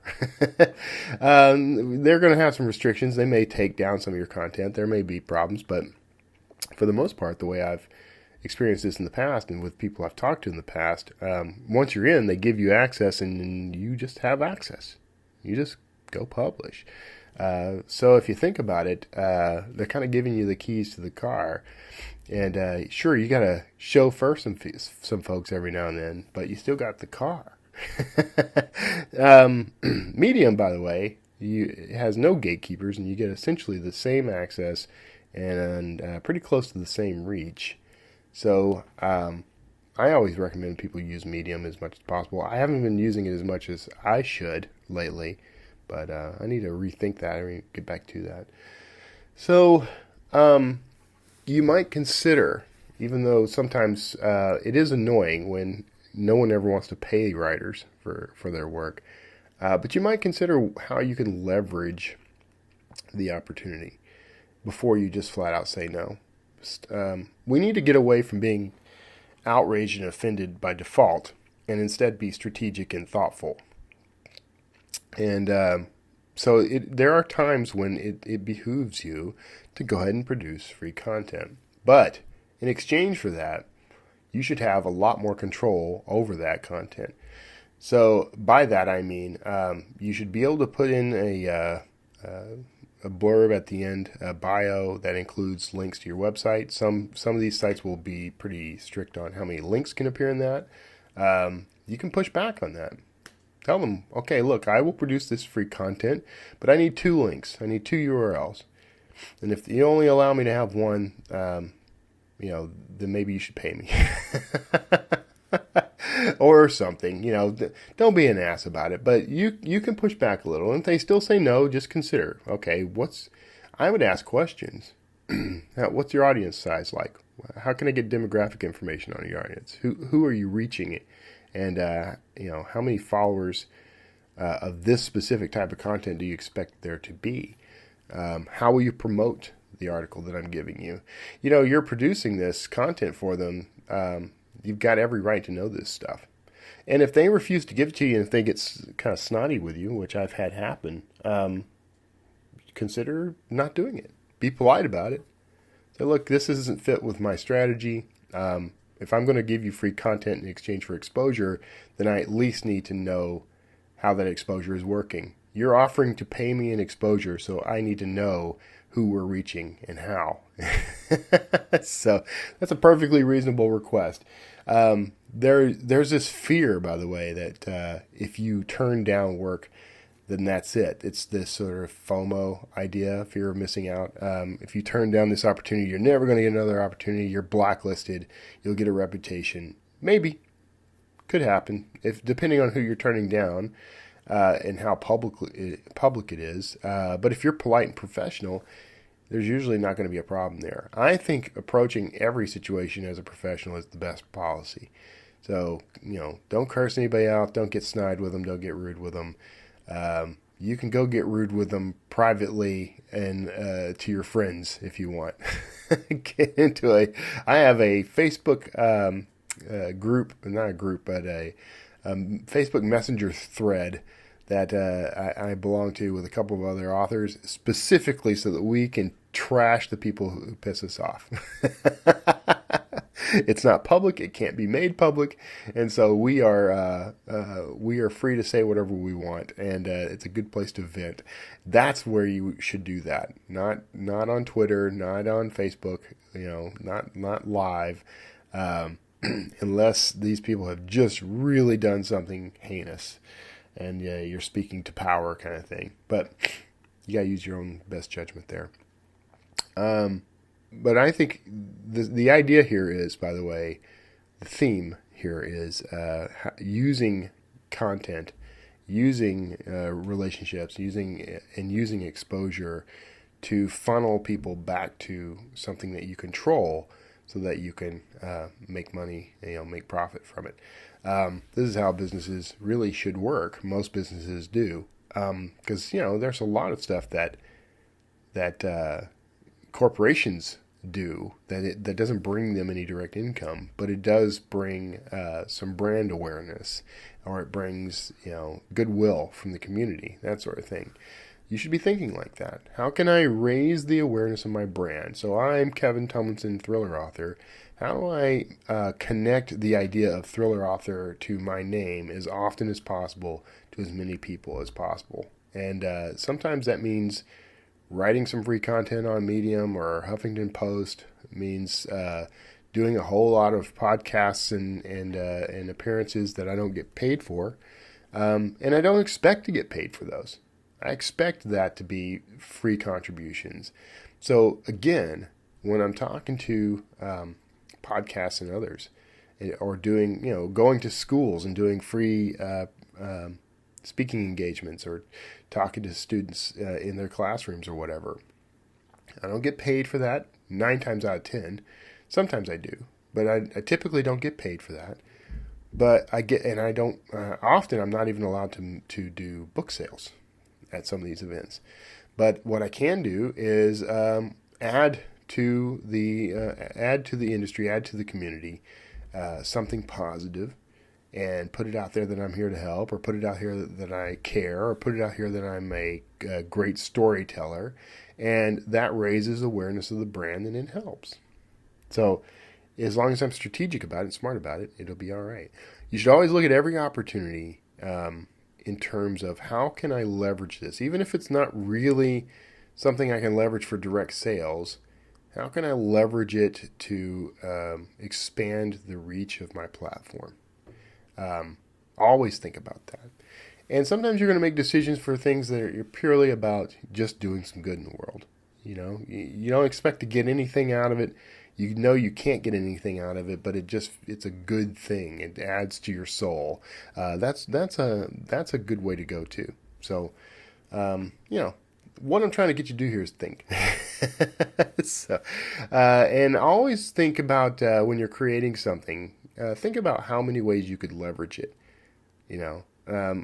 Speaker 1: They're going to have some restrictions. They may take down some of your content. There may be problems, but for the most part, the way I've experienced this in the past and with people I've talked to in the past, once you're in, they give you access and you just have access. You just go publish. So if you think about it, they're kind of giving you the keys to the car. And sure, you got to chauffeur some folks every now and then, but you still got the car. Medium, by the way, it has no gatekeepers, and you get essentially the same access and pretty close to the same reach. So I always recommend people use Medium as much as possible. I haven't been using it as much as I should lately, but I need to rethink that. I need to get back to that. So, you might consider, even though sometimes it is annoying when no one ever wants to pay writers for their work, but you might consider how you can leverage the opportunity before you just flat out say no. We need to get away from being outraged and offended by default and instead be strategic and thoughtful. And so there are times when it behooves you to go ahead and produce free content. But in exchange for that, you should have a lot more control over that content. So by that I mean you should be able to put in a blurb at the end, a bio that includes links to your website. Some of these sites will be pretty strict on how many links can appear in that. You can push back on that. Tell them, okay, look, I will produce this free content, but I need 2 links. I need 2 URLs. And if you only allow me to have one, then maybe you should pay me. Or something, don't be an ass about it, but you can push back a little. And if they still say no, just consider, okay, I would ask questions. What's your audience size like? How can I get demographic information on your audience? Who are you reaching? And, how many followers of this specific type of content do you expect there to be? How will you promote the article that I'm giving you? You're producing this content for them. You've got every right to know this stuff. And if they refuse to give it to you and if they get kind of snotty with you, which I've had happen, consider not doing it. Be polite about it. Say, look, this isn't fit with my strategy. If I'm going to give you free content in exchange for exposure, then I at least need to know how that exposure is working. You're offering to pay me an exposure, so I need to know who we're reaching and how. So that's a perfectly reasonable request. There's this fear, by the way, that if you turn down work, then that's it. It's this sort of FOMO idea, fear of missing out. If you turn down this opportunity, you're never going to get another opportunity. You're blacklisted. You'll get a reputation. Maybe. Could happen, depending on who you're turning down and how public it is. But if you're polite and professional, there's usually not going to be a problem there. I think approaching every situation as a professional is the best policy. So, don't curse anybody out. Don't get snide with them. Don't get rude with them. You can go get rude with them privately and to your friends if you want. Get into I have a Facebook group, not a group, but a Facebook Messenger thread that I belong to with a couple of other authors, specifically so that we can trash the people who piss us off. It's not public; it can't be made public, and so we are free to say whatever we want, and it's a good place to vent. That's where you should do that. Not on Twitter, not on Facebook. Not live. Unless these people have just really done something heinous and you're speaking to power kind of thing. But you got to use your own best judgment there. But I think the idea here is, by the way, the theme here is using content, using relationships, using exposure to funnel people back to something that you control, so that you can make money, make profit from it. This is how businesses really should work. Most businesses do, because there's a lot of stuff that corporations do that doesn't bring them any direct income, but it does bring some brand awareness, or it brings goodwill from the community, that sort of thing. You should be thinking like that. How can I raise the awareness of my brand? So I'm Kevin Tumlinson, thriller author. How do I connect the idea of thriller author to my name as often as possible to as many people as possible? And sometimes that means writing some free content on Medium or Huffington Post. It means doing a whole lot of podcasts and appearances that I don't get paid for. And I don't expect to get paid for those. I expect that to be free contributions. So again, when I'm talking to podcasts and others, or doing, going to schools and doing free speaking engagements, or talking to students in their classrooms or whatever, I don't get paid for that 9 times out of 10. Sometimes I do, but I typically don't get paid for that. But I get, and I don't, often I'm not even allowed to do book sales at some of these events. But what I can do is add to the industry, add to the community, something positive, and put it out there that I'm here to help, or put it out here that I care, or put it out here that I'm a great storyteller, and that raises awareness of the brand and it helps. So as long as I'm strategic about it and smart about it, it'll be all right. You should always look at every opportunity in terms of how can I leverage this, even if it's not really something I can leverage for direct sales. How can I leverage it to expand the reach of my platform? Always think about that. And sometimes you're going to make decisions for things that are purely about just doing some good in the world. You know, you don't expect to get anything out of it. You know you can't get anything out of it, but it's a good thing. It adds to your soul. That's a good way to go too. So, what I'm trying to get you to do here is think. So, and always think about when you're creating something. Think about how many ways you could leverage it. You know,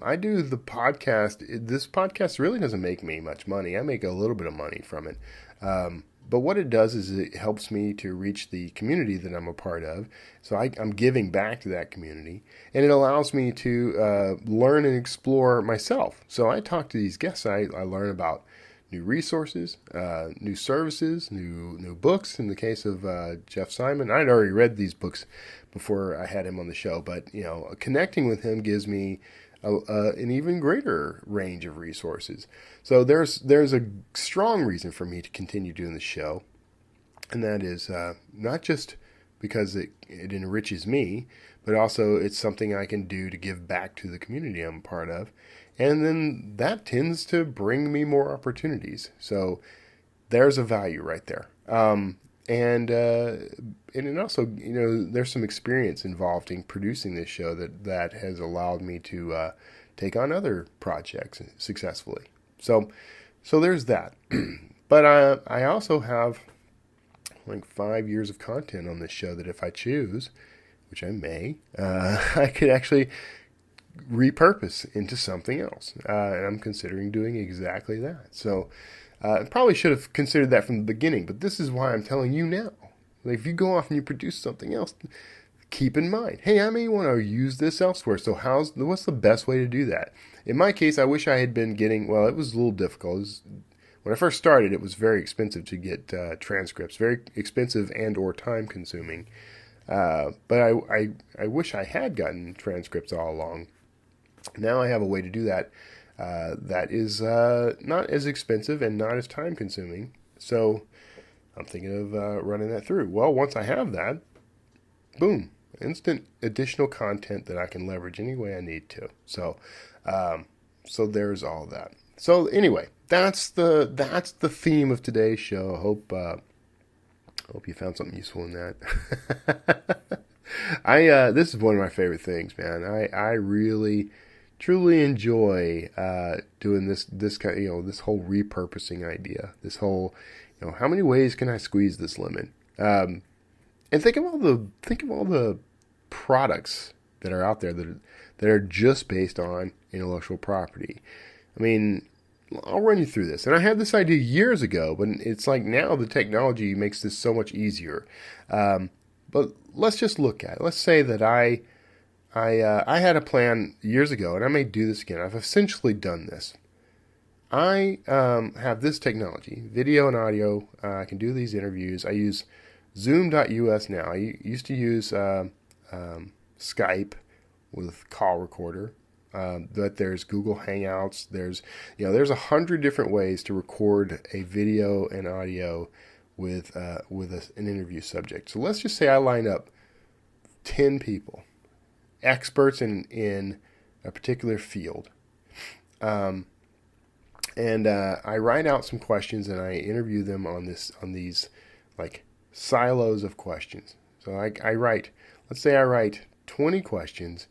Speaker 1: I do the podcast. This podcast really doesn't make me much money. I make a little bit of money from it. But what it does is it helps me to reach the community that I'm a part of. So I'm giving back to that community. And it allows me to learn and explore myself. So I talk to these guests. I learn about new resources, new services, new books. In the case of Geoff Symon, I'd already read these books before I had him on the show. But, you know, connecting with him gives me an even greater range of resources. So there's a strong reason for me to continue doing the show, and that is not just because it enriches me, but also it's something I can do to give back to the community I'm a part of, and then that tends to bring me more opportunities. So there's a value right there. And it also, you know, there's some experience involved in producing this show that has allowed me to take on other projects successfully. So there's that. But I also have like 5 years of content on this show that if I choose, which I may, I could actually repurpose into something else. And I'm considering doing exactly that. So I probably should have considered that from the beginning, but this is why I'm telling you now. Like, if you go off and you produce something else, keep in mind, hey, I may want to use this elsewhere. So what's the best way to do that? In my case, I wish I had been getting, well, it was a little difficult. When I first started, it was very expensive to get transcripts, very expensive and or time consuming. But I wish I had gotten transcripts all along. Now I have a way to do that. That is not as expensive and not as time consuming. So I'm thinking of running that through. Well, once I have that, boom, instant additional content that I can leverage any way I need to. So there's all that. So anyway, that's the theme of today's show. I hope you found something useful in that. This is one of my favorite things, man. I really truly enjoy doing this kind of, this whole repurposing idea, this whole, how many ways can I squeeze this lemon? And think of all the products that are out there that are just based on intellectual property. I mean, I'll run you through this. And I had this idea years ago, but it's like now the technology makes this so much easier. But let's just look at it. Let's say that I had a plan years ago, and I may do this again. I've essentially done this. I have this technology, video and audio. I can do these interviews. I use Zoom.us now. I used to use Skype with call recorder. But there's Google Hangouts. There's 100 different ways to record a video and audio with an interview subject. So let's just say I line up 10 people, experts in a particular field, and I write out some questions and I interview them on these like silos of questions. So let's say I write 20 questions.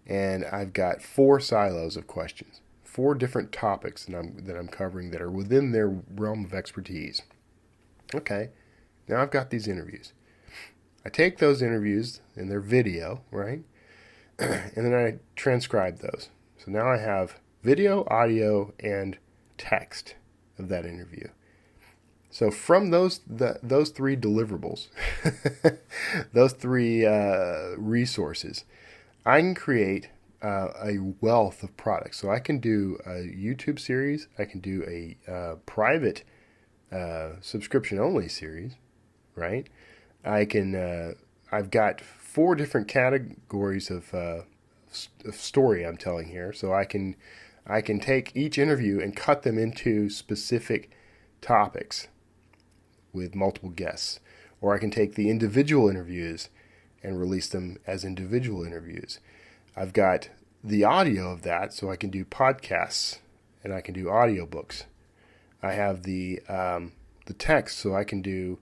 Speaker 1: And I've got 4 silos of questions, 4 different topics that I'm covering that are within their realm of expertise. Okay, now I've got these interviews. I take those interviews and their video, right? And then I transcribe those. So now I have video, audio, and text of that interview. So from those three deliverables, those three resources, I can create a wealth of products. So I can do a YouTube series. I can do a private subscription-only series, right? I can. I've got 4 different categories of story I'm telling here. So I can take each interview and cut them into specific topics with multiple guests, or I can take the individual interviews and release them as individual interviews. I've got the audio of that, so I can do podcasts and I can do audiobooks. I have the text, so I can do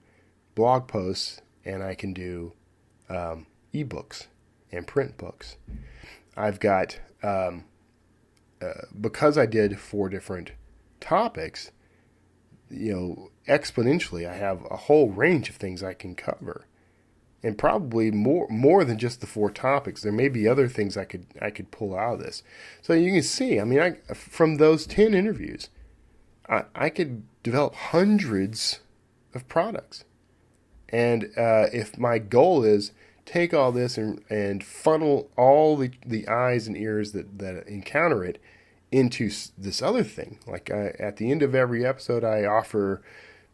Speaker 1: blog posts and I can do ebooks and print books. I've got because I did 4 different topics, exponentially, I have a whole range of things I can cover, and probably more than just the 4 topics. There may be other things I could pull out of this. So you can see, from those 10 interviews, I could develop hundreds of products. And if my goal is take all this and funnel all the eyes and ears that encounter it into this other thing. Like at the end of every episode, I offer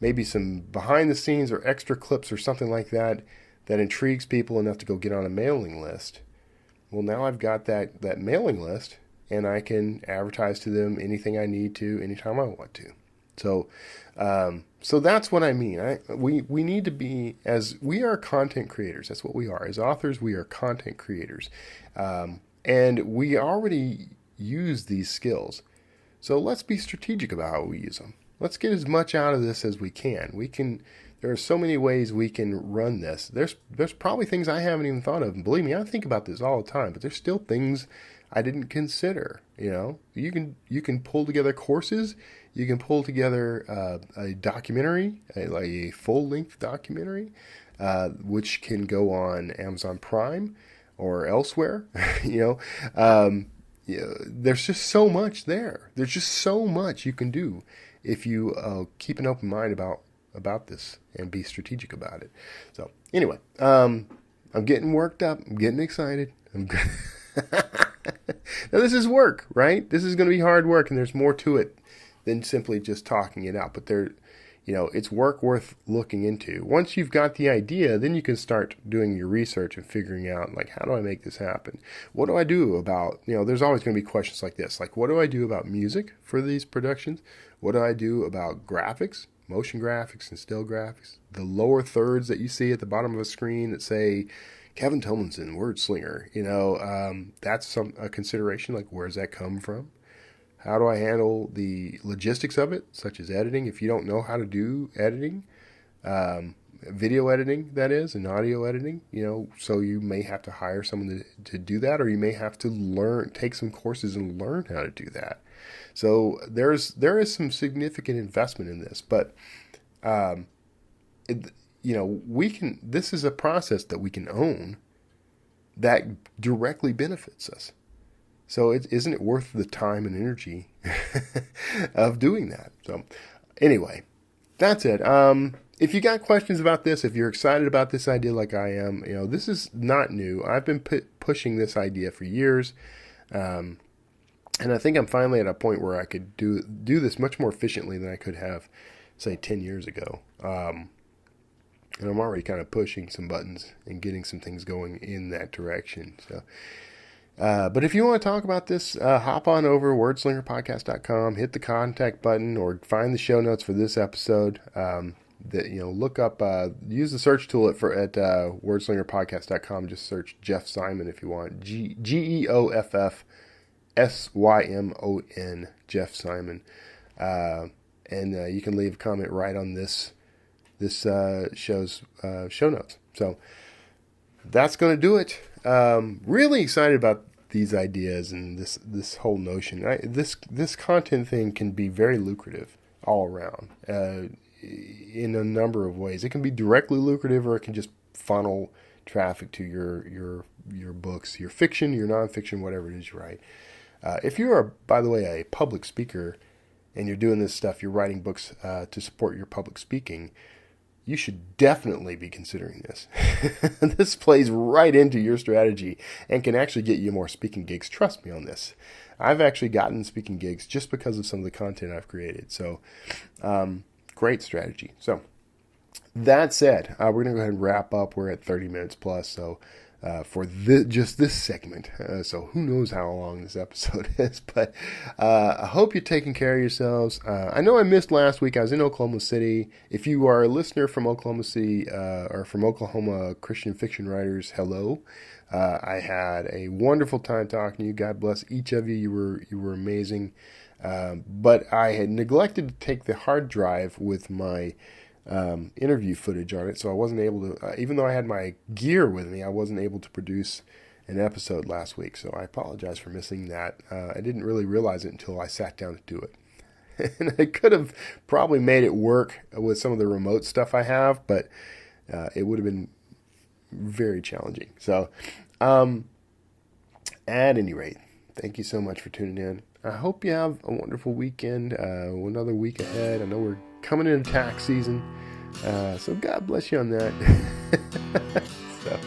Speaker 1: maybe some behind the scenes or extra clips or something like that intrigues people enough to go get on a mailing list. Well, now I've got that mailing list, and I can advertise to them anything I need to, anytime I want to. So that's what I mean. We need to be, as we are content creators. That's what we are. As authors, we are content creators. And we already use these skills. So let's be strategic about how we use them. Let's get as much out of this as we can. There are so many ways we can run this. There's probably things I haven't even thought of. And believe me, I think about this all the time, but there's still things I didn't consider. You can pull together courses. You can pull together a documentary, like a full-length documentary, which can go on Amazon Prime or elsewhere. There's just so much there. There's just so much you can do if you keep an open mind about this and be strategic about it. So anyway, I'm getting worked up. I'm getting excited. Now this is work, right? This is going to be hard work, and there's more to it than simply just talking it out. But it's work worth looking into. Once you've got the idea, then you can start doing your research and figuring out, like, how do I make this happen? What do I do about, there's always going to be questions like this. Like, what do I do about music for these productions? What do I do about graphics, motion graphics and still graphics? The lower thirds that you see at the bottom of a screen that say Kevin Tomlinson, word slinger, that's a consideration. Like, where does that come from? How do I handle the logistics of it, such as editing? If you don't know how to do editing, video editing, that is, and audio editing, so you may have to hire someone to do that, or you may have to take some courses and learn how to do that. So there is some significant investment in this, but this is a process that we can own that directly benefits us. So isn't it worth the time and energy of doing that? So anyway, that's it. If you got questions about this, if you're excited about this idea like I am, this is not new. I've been pushing this idea for years. And I think I'm finally at a point where I could do this much more efficiently than I could have, say, 10 years ago. And I'm already kind of pushing some buttons and getting some things going in that direction. So, but if you want to talk about this, hop on over wordslingerpodcast.com, hit the contact button, or find the show notes for this episode. Look up, use the search tool at wordslingerpodcast.com. Just search Geoff Symon if you want. Geoff Symon, Geoff Symon. And you can leave a comment right on this show's show notes. So that's going to do it. Really excited about these ideas and this whole notion. This content thing can be very lucrative all around. in a number of ways. It can be directly lucrative, or it can just funnel traffic to your books, your fiction, your nonfiction, whatever it is you write. If you are, by the way, a public speaker and you're doing this stuff, you're writing books to support your public speaking, you should definitely be considering this. This plays right into your strategy and can actually get you more speaking gigs. Trust me on this. I've actually gotten speaking gigs just because of some of the content I've created. So, great strategy. So, that said, we're going to go ahead and wrap up. We're at 30 minutes plus. So, for just this segment. So who knows how long this episode is, but I hope you're taking care of yourselves. I know I missed last week. I was in Oklahoma City. If you are a listener from Oklahoma City or from Oklahoma Christian fiction writers, hello. I had a wonderful time talking to you. God bless each of you. You were amazing. But I had neglected to take the hard drive with my interview footage on it, so I wasn't able to, even though I had my gear with me, I wasn't able to produce an episode last week, so I apologize for missing that. I didn't really realize it until I sat down to do it. And I could have probably made it work with some of the remote stuff I have, but it would have been very challenging. So, at any rate, thank you so much for tuning in. I hope you have a wonderful weekend, another week ahead. I know we're coming into tax season, so God bless you on that. So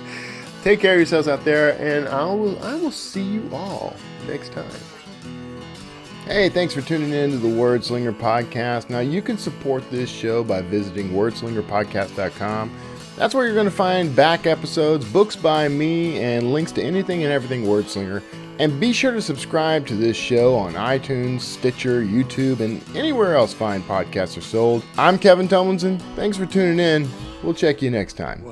Speaker 1: take care of yourselves out there, and I will see you all next time. Hey, thanks for tuning in to the Wordslinger Podcast. Now, you can support this show by visiting wordslingerpodcast.com. That's where you're going to find back episodes, books by me, and links to anything and everything Wordslinger. And be sure to subscribe to this show on iTunes, Stitcher, YouTube, and anywhere else fine podcasts are sold. I'm Kevin Tomlinson. Thanks for tuning in. We'll check you next time.